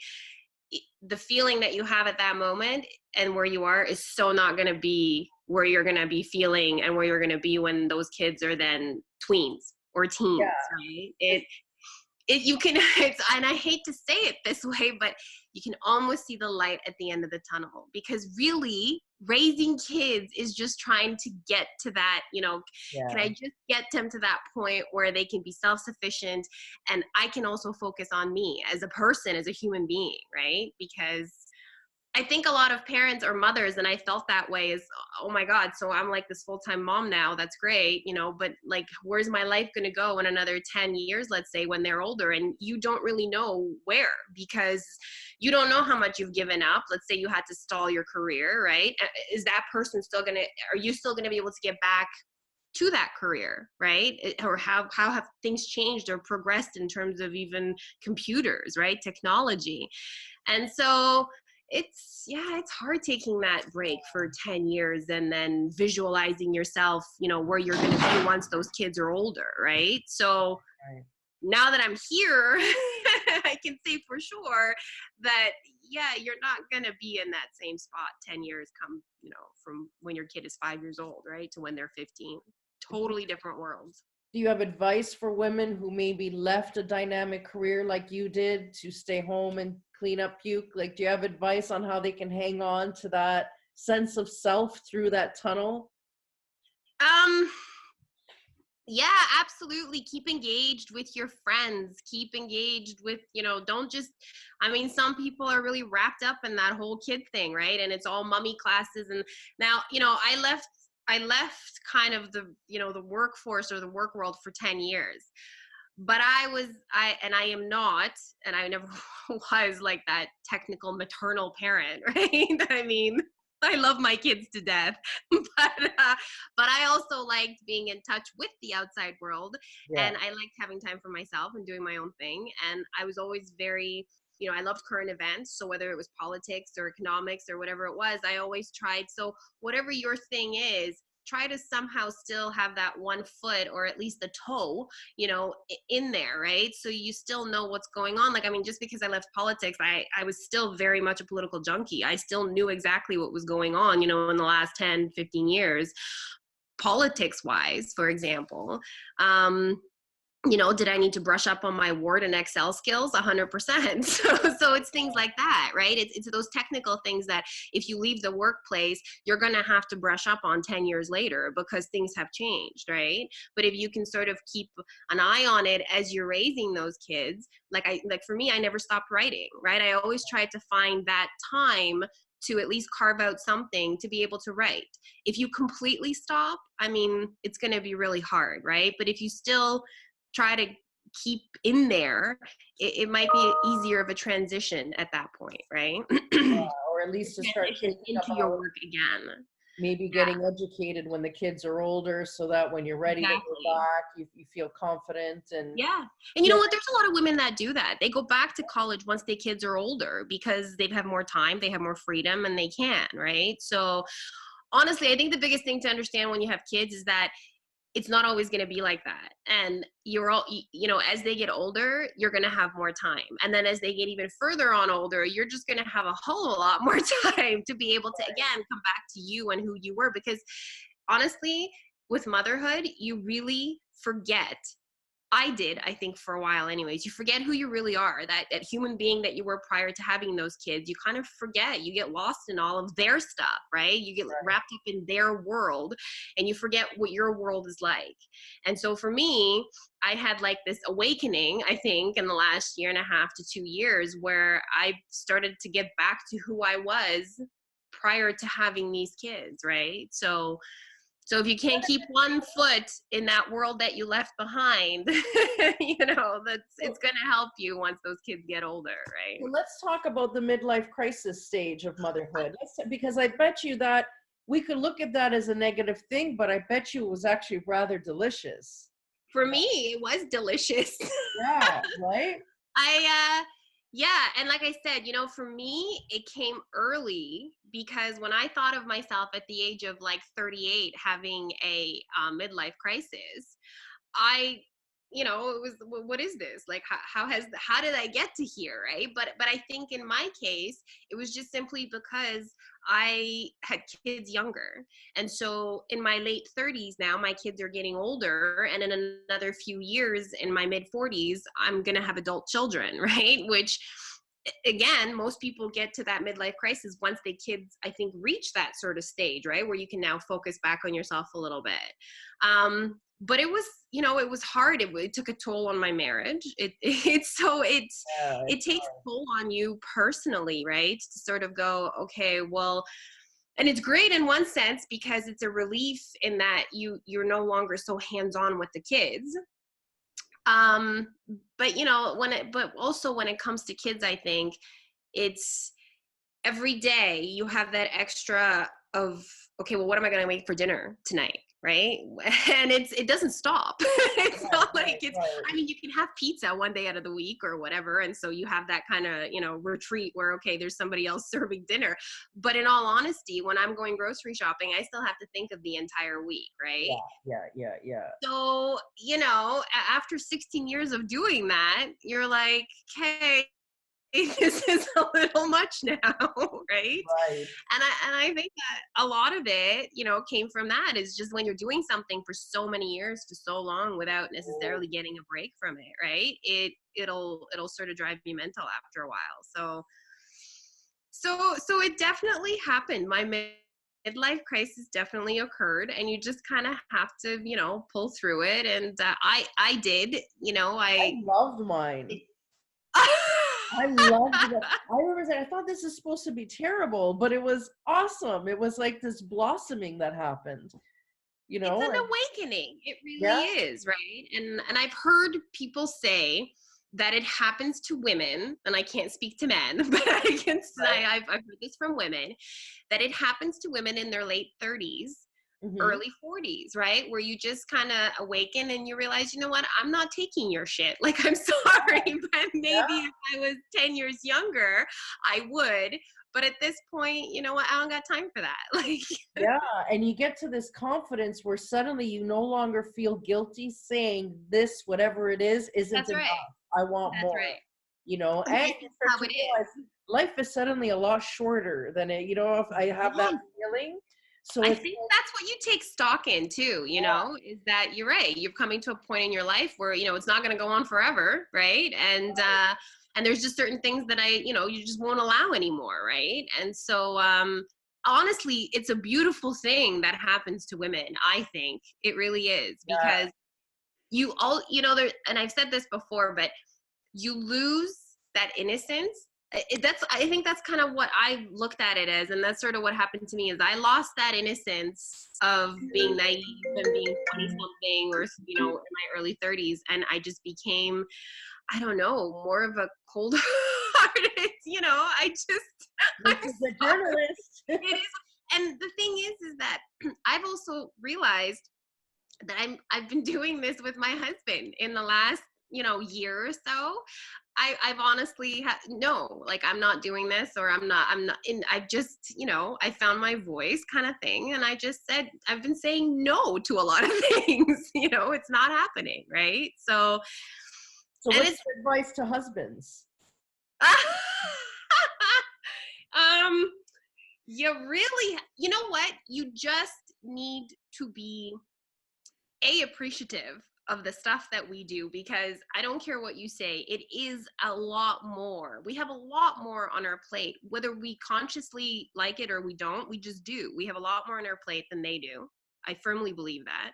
the feeling that you have at that moment and where you are is so not going to be where you're going to be feeling and where you're going to be when those kids are then tweens or teens, Yeah. right? You can and I hate to say it this way, but you can almost see the light at the end of the tunnel, because really raising kids is just trying to get to that, can I Yeah. just get them to that point where they can be self-sufficient, and I can also focus on me as a person, as a human being, right? Because I think a lot of parents or mothers, and I felt that way, is, oh my God, so I'm like this full-time mom now. That's great, but like, where's my life going to go in another 10 years, let's say, when they're older? And you don't really know where, because you don't know how much you've given up. Let's say you had to stall your career, right? Is that person still going to, are you still going to be able to get back to that career, right? Or how have things changed or progressed in terms of even computers, right? Technology. And so it's hard taking that break for 10 years and then visualizing yourself, where you're going to be once those kids are older, right? So Right. now that I'm here, I can say for sure that, yeah, you're not going to be in that same spot 10 years come, from when your kid is 5 years old, right, to when they're 15. Totally different worlds. Do you have advice for women who maybe left a dynamic career like you did to stay home and clean up puke? Like, do you have advice on how they can hang on to that sense of self through that tunnel? Um, yeah, absolutely. Keep engaged with your friends. Keep engaged with, don't just, I mean, some people are really wrapped up in that whole kid thing, right? And it's all mummy classes. And now, I left kind of the workforce or the work world for 10 years. But I am not, and I never was like that technical maternal parent, right? I mean, I love my kids to death, but I also liked being in touch with the outside world, Yeah. and I liked having time for myself and doing my own thing. And I was always very, I loved current events. So whether it was politics or economics or whatever it was, I always tried. So whatever your thing is, try to somehow still have that one foot or at least the toe, in there, right? So you still know what's going on. Like, I mean, just because I left politics, I was still very much a political junkie. I still knew exactly what was going on, in the last 10, 15 years, politics wise, for example. Did I need to brush up on my Word and Excel skills? 100%. So it's things like that, right? It's those technical things that if you leave the workplace, you're going to have to brush up on 10 years later because things have changed, right? But if you can sort of keep an eye on it as you're raising those kids, like for me, I never stopped writing, right? I always tried to find that time to at least carve out something to be able to write. If you completely stop, I mean, it's going to be really hard, right? But if you still try to keep in there, it might be easier of a transition at that point, right? Or at least to start Transition thinking into your about work again. maybe Yeah, getting educated when the kids are older so that when you're ready to go exactly. back, you feel confident and Yeah. And you yeah. know what? There's a lot of women that do that. They go back to college once their kids are older because they have more time, they have more freedom, and they can, right? So honestly, I think the biggest thing to understand when you have kids is that it's not always going to be like that. And you're all, as they get older, you're going to have more time. And then as they get even further on older, you're just going to have a whole lot more time to be able to, again, come back to you and who you were. Because honestly, with motherhood, you really forget. I did, I think, for a while anyways. You forget who you really are, that human being that you were prior to having those kids. You kind of forget. You get lost in all of their stuff, right? You get wrapped up in their world and you forget what your world is like. And so for me, I had like this awakening, I think, in the last year and a half to 2 years where I started to get back to who I was prior to having these kids, right? So if you can't keep one foot in that world that you left behind, it's going to help you once those kids get older, right? Well, let's talk about the midlife crisis stage of motherhood. Because I bet you that we could look at that as a negative thing, but I bet you it was actually rather delicious. For me, it was delicious. Yeah, right? I Yeah, and like I said, for me, it came early because when I thought of myself at the age of like 38 having a midlife crisis, I, it was, what is this? Like, how did I get to here, right? But I think in my case, it was just simply because I had kids younger, and so in my late 30s now, my kids are getting older, and in another few years, in my mid 40s, I'm gonna have adult children, right? Which again, most people get to that midlife crisis once the kids, I think, reach that sort of stage, right, where you can now focus back on yourself a little bit. But it was, it was hard. It took a toll on my marriage. Yeah, It takes a toll on you personally, right, to sort of go, okay, well, and it's great in one sense because it's a relief in that you're no longer so hands-on with the kids. um but but also when it comes to kids, I think it's every day you have that extra of, okay, well, what am I going to make for dinner tonight, right? And it doesn't stop. It's right, not like right, it's, right. I mean, you can have pizza one day out of the week or whatever, and so you have that kind of, retreat where, okay, there's somebody else serving dinner. But in all honesty, when I'm going grocery shopping, I still have to think of the entire week, right? Yeah, yeah, yeah, yeah. So, after 16 years of doing that, you're like, okay, this is a little much now, right? Right. And I think that a lot of it, came from that, is just when you're doing something for so many years, for so long, without Oh, necessarily getting a break from it, right? It'll sort of drive me mental after a while. So it definitely happened. My midlife crisis definitely occurred, and you just kind of have to, pull through it. And I did, I I. loved mine. I loved that. I remember saying, I thought this is supposed to be terrible, but it was awesome. It was like this blossoming that happened, It's an and awakening. It really yeah, is, right? And I've heard people say that it happens to women, and I can't speak to men, but I can say right. I've heard this from women, that it happens to women in their late 30s, Hmm. early 40s, right? Where you just kind of awaken and you realize, you know what, I'm not taking your shit. Like, I'm sorry, but maybe Yeah, if I was 10 years younger, I would. But at this point, you know what, I don't got time for that. Like, yeah. And you get to this confidence where suddenly you no longer feel guilty saying this, whatever it is, isn't that's enough. right. I want That's more, right. and This you is start how to it is. realize life is suddenly a lot shorter than it, if I have that Yeah. feeling. So I it's, think that's what you take stock in too, is that you're right. You're coming to a point in your life where, it's not going to go on forever, right? And there's just certain things that you just won't allow anymore, right? And so honestly, it's a beautiful thing that happens to women, I think. It really is, yeah, because there, and I've said this before, but you lose that innocence. I think that's kind of what I looked at it as, and that's sort of what happened to me. Is I lost that innocence of being naive and being 20 something, or in my early 30s, and I just became, I don't know, more of a cold hearted. I just I'm which is a sorry. journalist. It is. And the thing is that I've also realized that I've been doing this with my husband in the last year or so. I've honestly no, like, I'm not doing this, or I'm not in, I've just, I found my voice, kind of thing, and I just said, I've been saying no to a lot of things. It's not happening, right? So, So and what's it's your advice to husbands? um you really, you know what, you just need to be appreciative of the stuff that we do, because I don't care what you say, it is a lot more. We have a lot more on our plate, whether we consciously like it or we don't. We just do. We have a lot more on our plate than they do. I firmly believe that.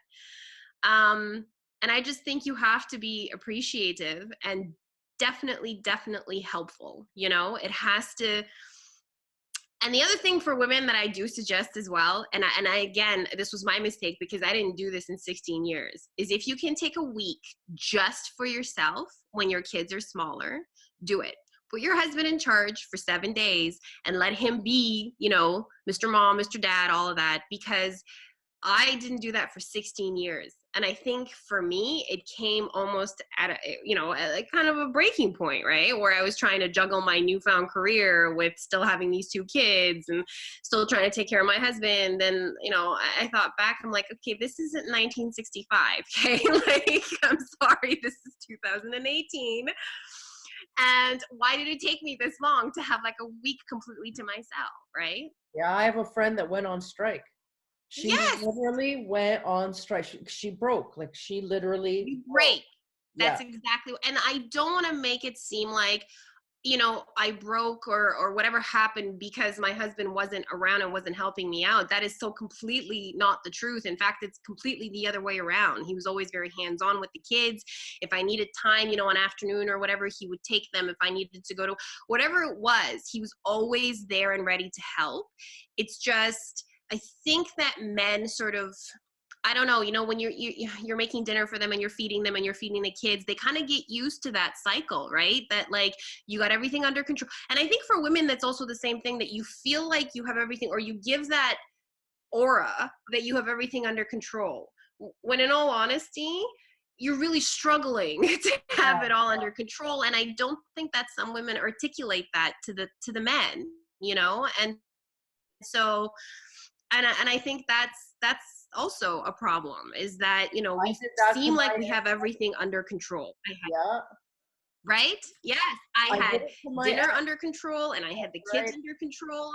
And I just think you have to be appreciative and definitely helpful. It has to. And the other thing for women that I do suggest as well, and I again, this was my mistake because I didn't do this in 16 years, is if you can take a week just for yourself when your kids are smaller, do it. Put your husband in charge for 7 days and let him be, Mr. Mom, Mr. Dad, all of that, because I didn't do that for 16 years. And I think for me, it came almost at a, at kind of a breaking point, right? Where I was trying to juggle my newfound career with still having these 2 kids and still trying to take care of my husband. And, I thought back, I'm like, okay, this isn't 1965. Okay. Like, I'm sorry, this is 2018. And why did it take me this long to have like a week completely to myself, right? Yeah, I have a friend that went on strike. She Yes, literally went on strike. She broke. Like, she literally you broke. break. Yeah. That's exactly. And I don't want to make it seem like, I broke or whatever happened because my husband wasn't around and wasn't helping me out. That is so completely not the truth. In fact, it's completely the other way around. He was always very hands-on with the kids. If I needed time, an afternoon or whatever, he would take them. If I needed to go to whatever it was, he was always there and ready to help. It's just, I think that men sort of, I don't know, when you're making dinner for them and you're feeding them and you're feeding the kids, they kind of get used to that cycle, right? That like you got everything under control. And I think for women, that's also the same thing, that you feel like you have everything, or you give that aura that you have everything under control. When in all honesty, you're really struggling to have Yeah. it all under control. And I don't think that some women articulate that to the men, and so, and I think that's also a problem, is that I we did that to seem like my we have everything under control. yeah. Right? Yes, I I did had it to my dinner ex, under control and I had the kids right? under control.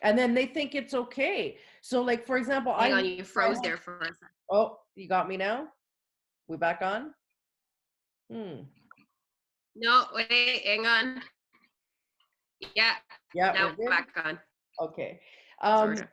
And then they think it's okay. So, like, for example, Hang I on, you froze there for a second. oh, you got me now? We back on? No, wait, hang on. Yeah, Yeah, now we're good. back on. Okay. Sort Um, of.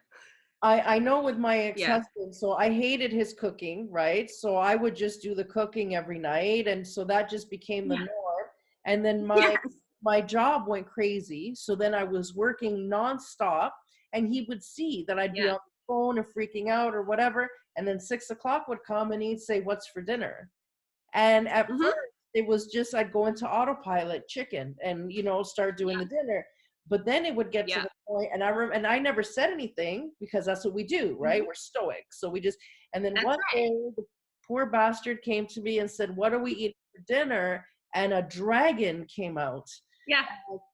I know with my Yeah. ex-husband, so I hated his cooking, right? So I would just do the cooking every night, and so that just became the Yeah. norm. And then Yes. my job went crazy, so then I was working nonstop, and he would see that I'd be Yeah. on the phone or freaking out or whatever, and then 6 o'clock would come and he'd say, "What's for dinner?" And at Mm-hmm. first, it was just I'd go into autopilot chicken and start doing Yeah. the dinner. But then it would get to Yeah. the point, and and I never said anything because that's what we do, right? Mm-hmm. We're stoic, so we just. And then That's one right. day, the poor bastard came to me and said, "What are we eating for dinner?" And a dragon came out. Yeah.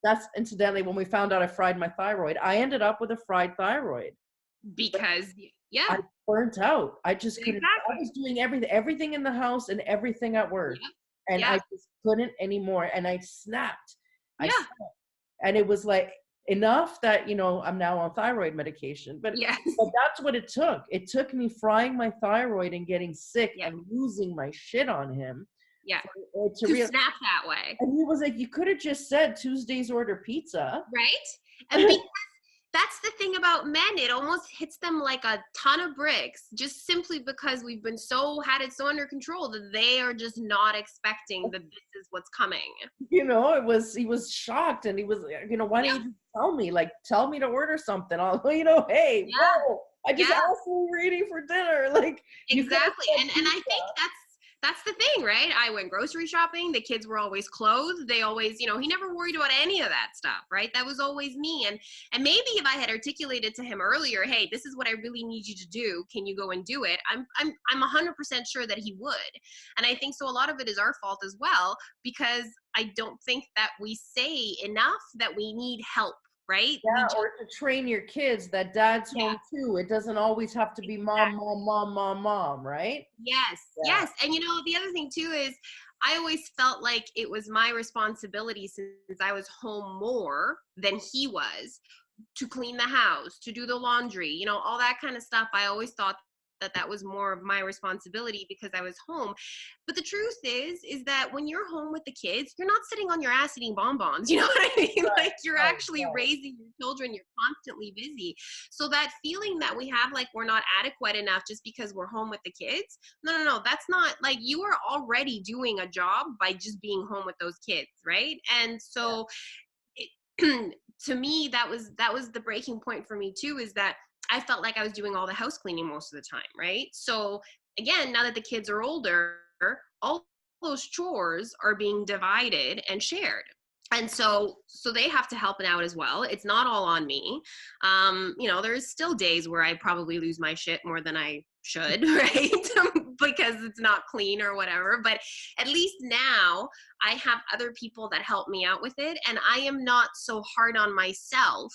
That's incidentally when we found out I fried my thyroid. I ended up with a fried thyroid. Because I yeah, burnt out. I just couldn't. I exactly. was doing everything in the house and everything at work, Yeah. and I Yeah. just couldn't anymore. And I snapped. I Yeah. snapped, and it was like enough that I'm now on thyroid medication. But Yes. that's what it took. It took me frying my thyroid and getting sick Yeah. and losing my shit on him Yeah. to To real. snap that way. And he was like, "You could have just said Tuesdays order pizza." Right? And because that's the thing about men, it almost hits them like a ton of bricks, just simply because we've been had it so under control that they are just not expecting that this is what's coming. It was, he was shocked, and he was, why Yeah. didn't you tell me? Like, tell me to order something. I'll, hey, Yeah. whoa, I just Yeah. asked what we were eating for dinner. Like, you could have Exactly. said And I pizza. think that's the thing, right? I went grocery shopping. The kids were always clothed. They always, he never worried about any of that stuff, right? That was always me. And maybe if I had articulated to him earlier, hey, this is what I really need you to do. Can you go and do it? I'm 100% sure that he would. And I think so a lot of it is our fault as well, because I don't think that we say enough that we need help, right? We Yeah, just, or to train your kids that dad's yeah. home too. It doesn't always have to be mom, Exactly. mom, mom, mom, mom, right? Yes, Yeah. yes. And the other thing too is I always felt like it was my responsibility, since I was home more than he was, to clean the house, to do the laundry, all that kind of stuff. I always thought that was more of my responsibility because I was home. But the truth is that when you're home with the kids, you're not sitting on your ass eating bonbons. You know what I mean? Right, Like, you're right, actually right. raising your children. You're constantly busy. So that feeling that we have like we're not adequate enough just because we're home with the kids, no. That's not, like, you are already doing a job by just being home with those kids, right? And Yeah. so to me, that was the breaking point for me too, is that I felt like I was doing all the house cleaning most of the time, right? So again, now that the kids are older, all those chores are being divided and shared. And so they have to help out as well. It's not all on me. You know, there's still days where I probably lose my shit more than I should, right? Because it's not clean or whatever. But at least now I have other people that help me out with it, and I am not so hard on myself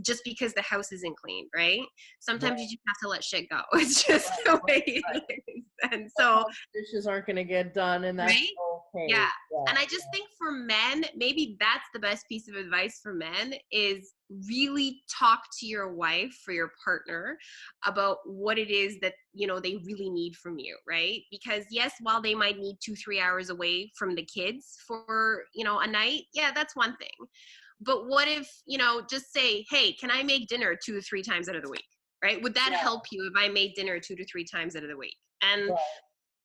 just because the house isn't clean, right? Sometimes you Right, just have to let shit go. It's just right, the way right. it is. And so, Dishes aren't going to get done, and that's right? okay. Yeah. Yeah, And I just think for men, maybe that's the best piece of advice for men is really talk to your wife, for your partner, about what it is that, you know, they really need from you, right? Because yes, while they might need 2-3 hours away from the kids for, you know, a night, yeah, that's one thing. But what if, you know, just say, hey, can I make dinner 2 to 3 times out of the week? Right? Would that yeah, help you if I made dinner 2 to 3 times out of the week? And right.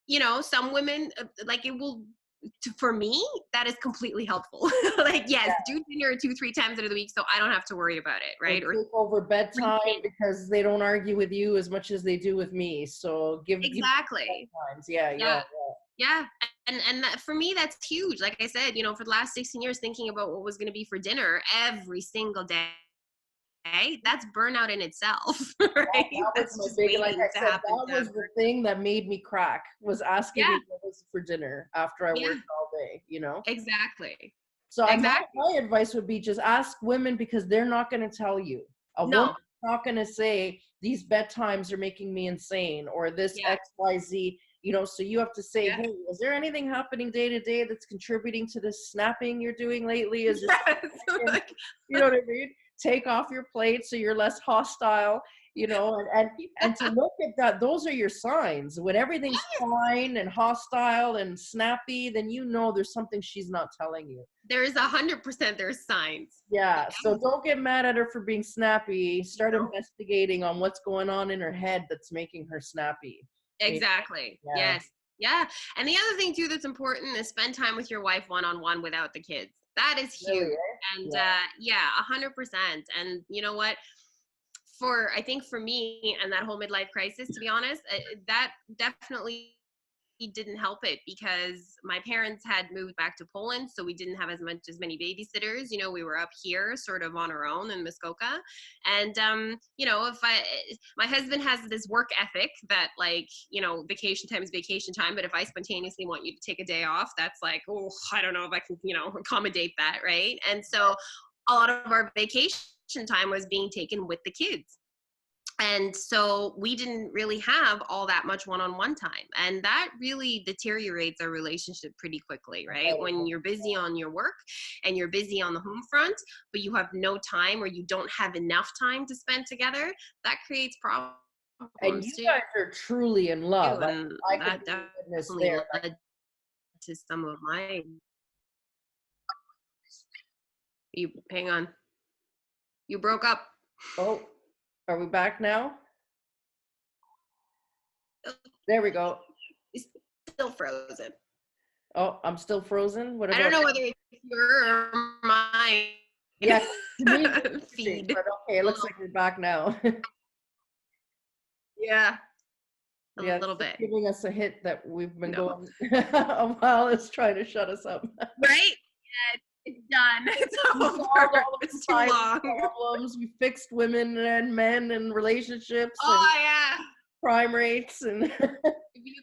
you know, some women like it will for me that is completely helpful. Like yes, do dinner 2-3 times out of the week so I don't have to worry about it, Or right? Or take over three bedtime kids. because they don't argue with you as much as they do with me. So give Exactly. bedtimes. Yeah, yeah, Yeah. Yeah. And that, for me that's huge. Like I said, you know, for the last 16 years thinking about what was going to be for dinner every single day, that's burnout in itself. Right? that was That's my just big, like waiting I to said, happen that to was the thing that made me crack, was asking yeah. me what was for dinner after I Yeah. worked all day, you know? Exactly. So Exactly. my advice would be just ask women, because they're not going to tell you. A woman's No. not going to say these bedtimes are making me insane or this Yeah. XYZ, you know, so you have to say, Yeah. hey, is there anything happening day to day that's contributing to this snapping you're doing lately? Is there Yes. something, Like, you know what I mean? Take off your plate so you're less hostile, you know, and to look at that, those are your signs. When everything's fine and hostile and snappy, then you know there's something she's not telling you. there's 100% there's signs. Yeah, so don't get mad at her for being snappy. You Start know? investigating on what's going on in her head that's making her snappy. Eh, Exactly. Yeah, Yes. Yeah. And the other thing too that's important is spend time with your wife one on one without the kids. That is really, huge. eh? And Yeah, yeah, 100%. And you know what? For I think for me and that whole midlife crisis, to be honest, that definitely didn't help it because my parents had moved back to Poland, so we didn't have as many babysitters. You know, we were up here sort of on our own in Muskoka, and you know, if I my husband has this work ethic that like you know vacation time is vacation time, but if I spontaneously want you to take a day off, that's like oh I don't know if I can you know accommodate that, right? And so a lot of our vacation time was being taken with the kids, and so we didn't really have all that much one-on-one time, and that really deteriorates our relationship pretty quickly, right? When you're busy on your work and you're busy on the home front but you have no time or you don't have enough time to spend together, that creates and problems you too. guys are truly in love. And I could that be a witness definitely there. led to some of my you hang on, you broke up. Oh, are we back now? There we go. It's still frozen. Oh, I'm still frozen. What I don't about know now? whether it's your or mine Yeah, to me, it was glitching, feed. but okay, it looks like we're back now. Yeah, a Yeah, little it's bit. giving us a hint that we've been No. going a while. It's trying to shut us up. Right? Yeah, it's done. It's We solved over. all of It's too society's long. problems. We fixed women and men and relationships and Oh yeah. crime rates and If you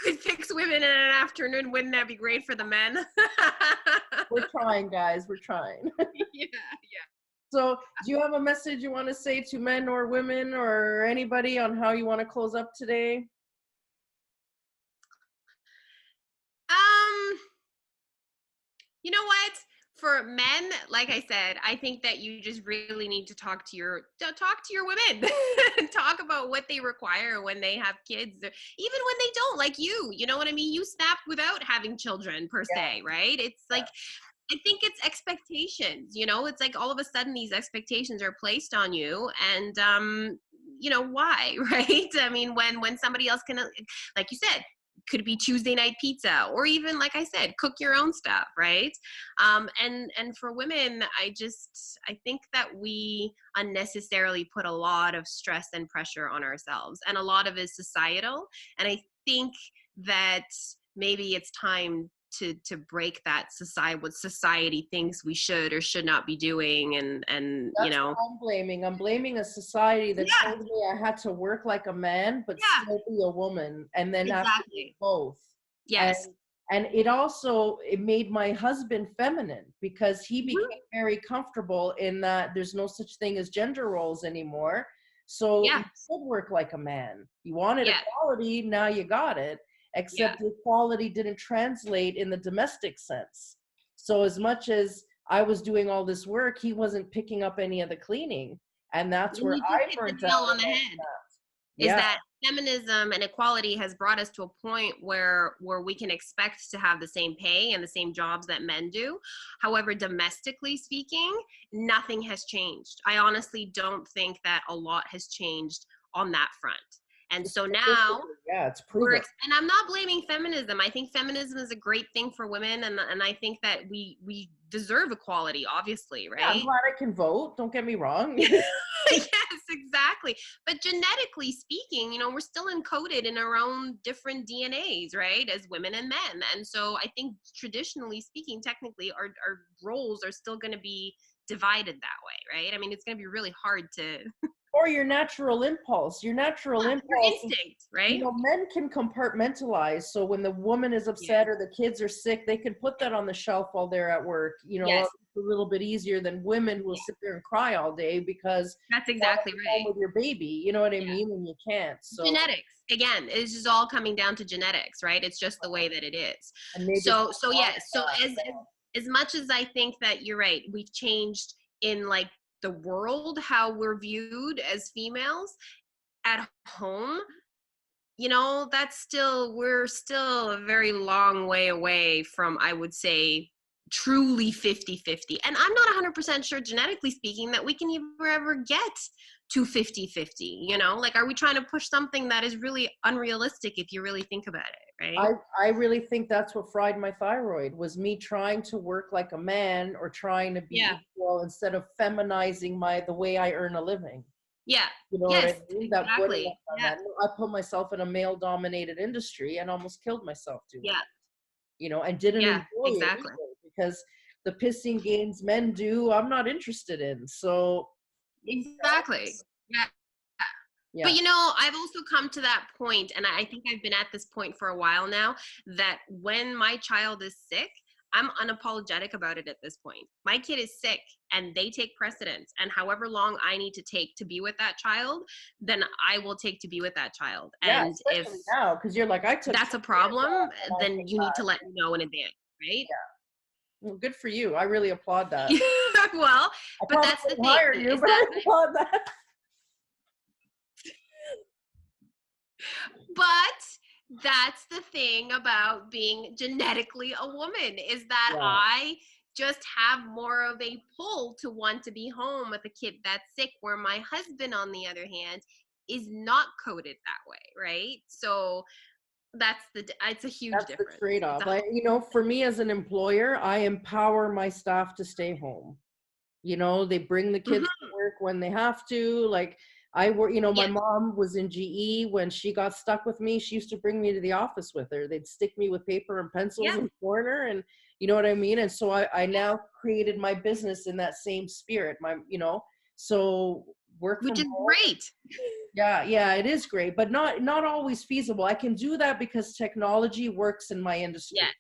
could fix women in an afternoon, wouldn't that be great for the men? we're trying, guys. We're trying. Yeah. So, do you have a message you want to say to men or women or anybody on how you want to close up today? Um, you know what? For men, like I said, I think that you just really need to talk to your women. Talk about what they require when they have kids, even when they don't, like you know what I mean? You snapped without having children per Yeah, se, right? It's yeah. like I think it's expectations, you know? It's like all of a sudden these expectations are placed on you and you know why, right? I mean when somebody else can like you said could be Tuesday night pizza or even like I said cook your own stuff, right? And for women I think that we unnecessarily put a lot of stress and pressure on ourselves and a lot of it is societal, and I think that maybe it's time to break that society, what society thinks we should or should not be doing, and you That's know. what I'm blaming. I'm blaming a society that Yeah, told me I had to work like a man but yeah, still be a woman, and then have to do exactly. both. And Yes. it made my husband feminine because he Mhm. became very comfortable in that there's no such thing as gender roles anymore. So you Yeah, should work like a man. You wanted yeah, equality, now you got it. yeah. Except the equality didn't translate in the domestic sense. So as much as I was doing all this work, he wasn't picking up any of the cleaning. And that's And where you just I hit the burnt nail out on in the my head. past. Is Yeah. that feminism and equality has brought us to a point where we can expect to have the same pay and the same jobs that men do. However, domestically speaking, nothing has changed. I honestly don't think that a lot has changed on that front. And so now Yeah, it's proven. and I'm not blaming feminism. I think feminism is a great thing for women, and I think that we deserve equality, obviously, Yeah, I'm right? glad I can vote. Don't get me wrong. Yes, exactly. But genetically speaking, we're still encoded in our own different DNAs, right? As women and men. And so I think traditionally speaking, technically, our roles are still going to be divided that way, right? I mean, it's going to be really hard to, Or your natural impulse. Your natural your impulse is, instinct, right? men can compartmentalize. So when the woman is Yes, upset or the kids are sick, they can put that on the shelf while they're at work. yes, It's a little bit easier than women who will yeah, sit there and cry all day because that's you want exactly to be home right. with your baby. You know what I Yeah. mean? And you can't. So, Genetics. Again, it's just all coming down to genetics, right? It's just the way that it is. and maybe it's So not yeah, so that. as much as I think that you're right, we've changed in like the world how we're viewed as females at home, that's still, we're still a very long way away from, I would say, truly 50-50. And I'm not 100% sure, genetically speaking, that we can ever get to 50-50. Like, are we trying to push something that is really unrealistic if you really think about it, right? I really think that's what fried my thyroid, was me trying to work like a man or trying to be Yeah. equal instead of feminizing the way I earn a living. Yeah. You know what I Yes, mean? That wouldn't exactly. have done Yeah. that. No, I put myself in a male dominated industry and almost killed myself doing Yeah. it, and didn't Yeah, enjoy it exactly. either because the pissing games men do, I'm not interested in. So, Exactly. Yeah. But yeah. I've also come to that point, and I think I've been at this point for a while now, that when my child is sick, I'm unapologetic about it at this point. My kid is sick and they take precedence. And however long I need to take to be with that child, then I will take to be with that child. Yeah, And if especially now, because you're like, I took that's 2 a years problem, off and I then came you need to back. let me know in advance, right? Well, good for you. I really applaud that. Well, I but probably that's the wouldn't thing, hire you, is but that I applaud that. But that's the thing about being genetically a woman, is that Yeah, I just have more of a pull to want to be home with a kid that's sick, where my husband, on the other hand, is not coded that way, right? So it's a huge that's the difference. It's trade-off. a For me as an employer, I empower my staff to stay home. They bring the kids Mhm. to work when they have to. Like I work, my Yes, mom was in GE when she got stuck with me. She used to bring me to the office with her. They'd stick me with paper and pencils yeah, in the corner, and you know what I mean? And so I yeah, now created my business in that same spirit. So work which from is home. great. Yeah, yeah, it is great, but not always feasible. I can do that because technology works in my industry. Yes,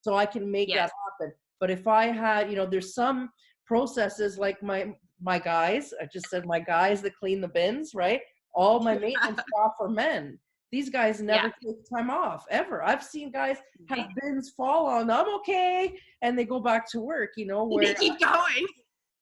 So I can make that yes, happen. But if I had, there's some processes like my guys, I just said my guys that clean the bins, right? All my maintenance staff are men. These guys yeah. never take time off ever. I've seen guys have Right? bins fall on them, okay, and they go back to work, They where keep going.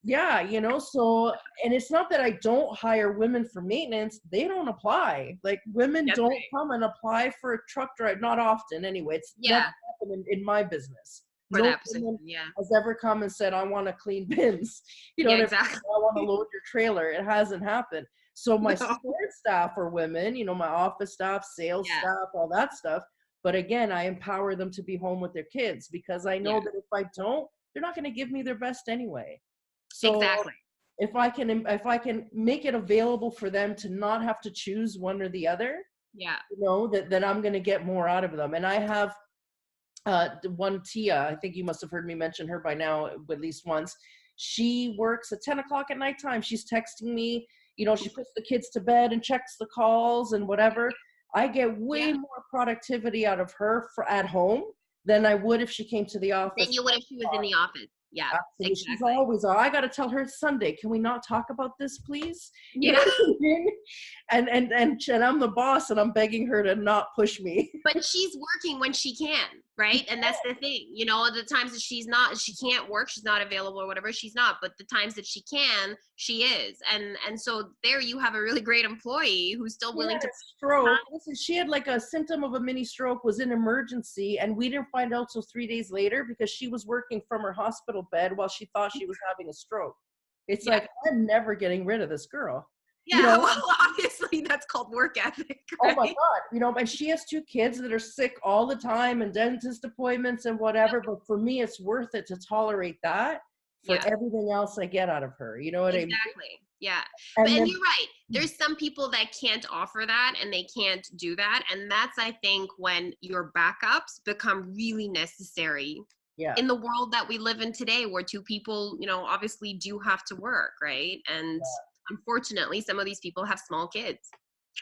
yeah, so, and it's not that I don't hire women for maintenance. They don't apply. Like women That's don't right. come and apply for a truck drive. Not often anyway. It's never Yeah, happened in my business. for No that position. woman Yeah, has ever come and said, I want to clean bins. You know yeah, what I mean? exactly. I want to load your trailer. It hasn't happened. So my No. support staff are women, my office staff, sales Yeah, staff, all that stuff. But again, I empower them to be home with their kids because I know yeah, that if I don't, they're not going to give me their best anyway. So exactly. if I can make it available for them to not have to choose one or the other, Yeah. that I'm going to get more out of them. And I have the one Tia, I think you must have heard me mention her by now at least once. She works at 10 o'clock at nighttime. She's texting me, you know, she puts the kids to bed and checks the calls and whatever. I get way Yeah. more productivity out of her at home than I would if she came to the Then office. you would if she was in the office. Yeah, Absolutely. She's exactly. always, oh, I got to tell her it's Sunday. Can we not talk about this, please? You know Yeah. what I mean? And I'm the boss and I'm begging her to not push me. But she's working when she can, right? And that's the thing, you know, the times that she can't work, she's not available or whatever, she's not. But the times that she can, she is. And so there you have a really great employee who's still She willing had to a stroke. Listen, she had like a symptom of a mini stroke, was in emergency, and we didn't find out till 3 days later because she was working from her hospital bed while she thought she was having a stroke. It's yeah. like, I'm never getting rid of this girl. You Yeah, know, well, obviously that's called work ethic, oh my right? God, you know, and she has 2 kids that are sick all the time and dentist appointments and whatever. But for me, it's worth it to tolerate that for Yeah, everything else I get out of her. You know what I mean? exactly. Yeah. But And and then, you're right. There's some people that can't offer that and they can't do that. And that's, I think, when your backups become really necessary yeah, in the world that we live in today, where two people, you know, obviously do have to work, right? And unfortunately, some of these people have small kids.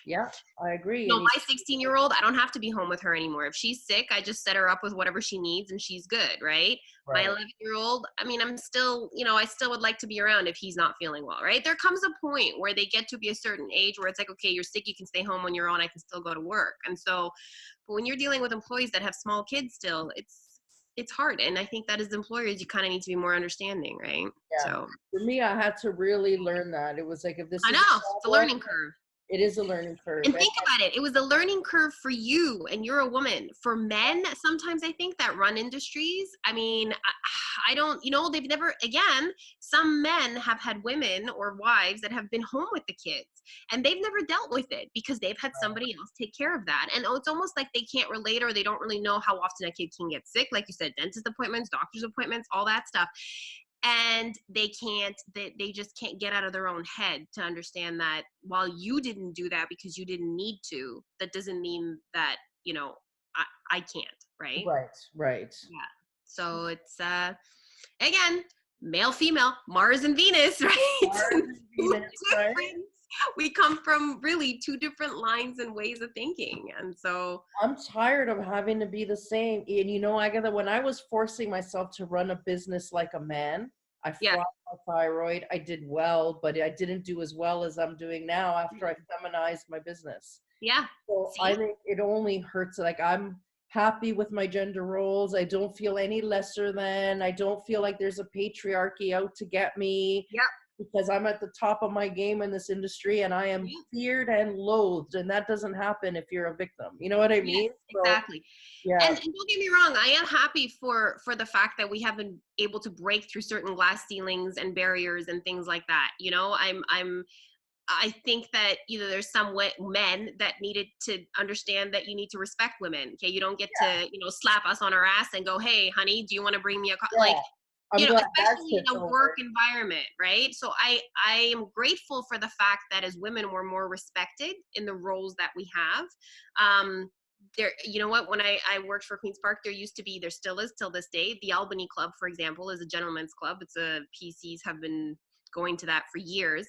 yeah, I agree. You know, And you, my 16-year-old, I don't have to be home with her anymore. If she's sick, I just set her up with whatever she needs and she's good, right? My right. 11-year-old, I mean, I'm still, you know, I still would like to be around if he's not feeling well, right? There comes a point where they get to be a certain age where it's like, okay, you're sick, you can stay home on your own, I can still go to work. And so, but when you're dealing with employees that have small kids still, it's hard. And I think that as employers, you kind of need to be more understanding, right? Yeah. So For me, I had to really learn that. It was like, if this I is a know it's a problem, learning curve. it is a learning curve. And think about it. It was a learning curve for you, and you're a woman. For men, sometimes I think that run industries, I mean, I don't, you know, they've never, again, some men have had women or wives that have been home with the kids, and they've never dealt with it because they've had somebody else take care of that. And it's almost like they can't relate or they don't really know how often a kid can get sick. Like you said, dentist appointments, doctor's appointments, all that stuff. And they just can't get out of their own head to understand that while you didn't do that because you didn't need to, that doesn't mean that, you know, I can't, right? Right, right. Yeah. So it's again, male female, Mars and Venus, right? Mars and Two Venus, right? different, we come from really two different lines and ways of thinking. And so I'm tired of having to be the same. And you know, Agatha, when I was forcing myself to run a business like a man, I yeah. fought my thyroid. I did well, but I didn't do as well as I'm doing now after I feminized my business. Yeah. So I See? think it only hurts. Like, I'm happy with my gender roles. I don't feel any lesser than. I don't feel like there's a patriarchy out to get me Yep. because I'm at the top of my game in this industry and I am feared and loathed. And that doesn't happen if you're a victim. You know what I Yes, mean? So, exactly. yeah. And don't get me wrong, I am happy for the fact that we have been able to break through certain glass ceilings and barriers and things like that. You know, I think that either there's some men that needed to understand that you need to respect women. Okay, you don't get to, you know, slap us on our ass and go, "Hey, honey, do you want to bring me a Yeah. like?" I'm You know, glad that especially shit's in a work over. environment, right? So I am grateful for the fact that as women we're more respected in the roles that we have. There, you know what, when I worked for Queen's Park, there still is till this day, the Albany Club, for example, is a gentleman's club. It's a PCs have been going to that for years.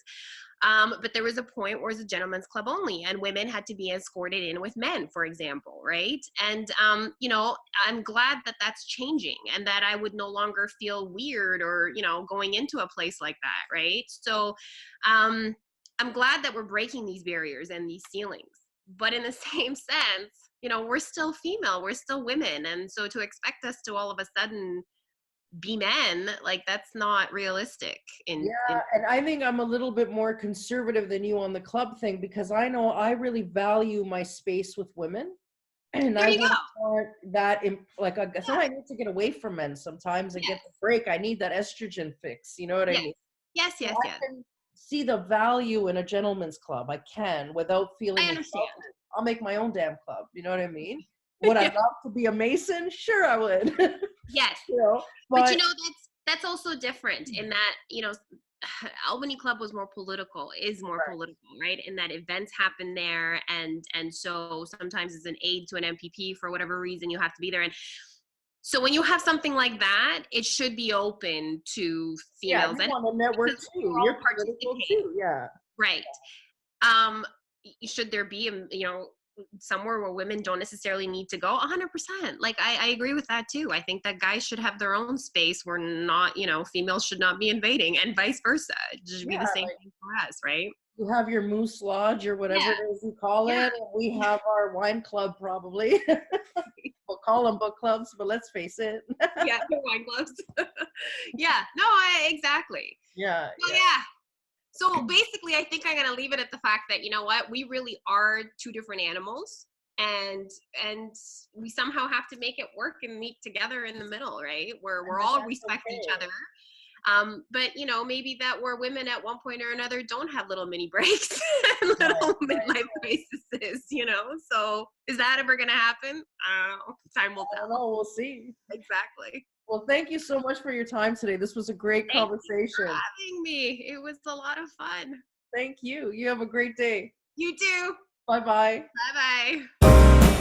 But there was a point where it was a gentleman's club only, and women had to be escorted in with men, for example, right? And you know, I'm glad that that's changing, and that I would no longer feel weird or, you know, going into a place like that, right? So I'm glad that we're breaking these barriers and these ceilings. But in the same sense, you know, we're still female, we're still women, and so to expect us to all of a sudden be men, like that's not realistic. In Yeah, and I think I'm a little bit more conservative than you on the club thing because I know I really value my space with women. And there I you go. wouldn't want that in, like, sometimes I need to get away from men sometimes and get Yes, the break. I need that estrogen fix. You know what I yes, mean? yes, So yes, I yes. can see the value in a gentleman's club. I can without feeling I understand. insulted. I'll make my own damn club. You know what I mean? Would I Yeah. love to be a Mason? Sure, I would. Yes, You know, but you but know that's also different in that, you know, Albany Club was more political, is more right, political, right? In that events happen there, and so sometimes as an aide to an MPP for whatever reason you have to be there, and So when you have something like that, it should be open to Yeah, females you and want to network because too. we're all You're political participating. too. Yeah. Right. Should there be, somewhere where women don't necessarily need to go? 100%. Like, I agree with that too. I think that guys should have their own space where not, females should not be invading, and vice versa. It should be Yeah. the same thing for us, right? You have your moose lodge or whatever Yeah. it is you call Yeah. it, and we have our wine club probably. We'll call them book clubs, but let's face it. Yeah. The wine gloves. Yeah. No, exactly. Yeah, Well, yeah. yeah. So basically, I think I'm gonna leave it at the fact that, you know what, we really are two different animals, and we somehow have to make it work and meet together in the middle, right? Where And we're all that's respect each okay. other. But maybe that where women at one point or another don't have little mini breaks and Right, little midlife crises, So is that ever gonna happen? I don't know. Time will I don't tell. know. We'll see. Exactly. Well, thank you so much for your time today. This was a great Thank you for conversation. having me. It was a lot of fun. Thank you. You have a great day. You too. Bye bye. Bye bye.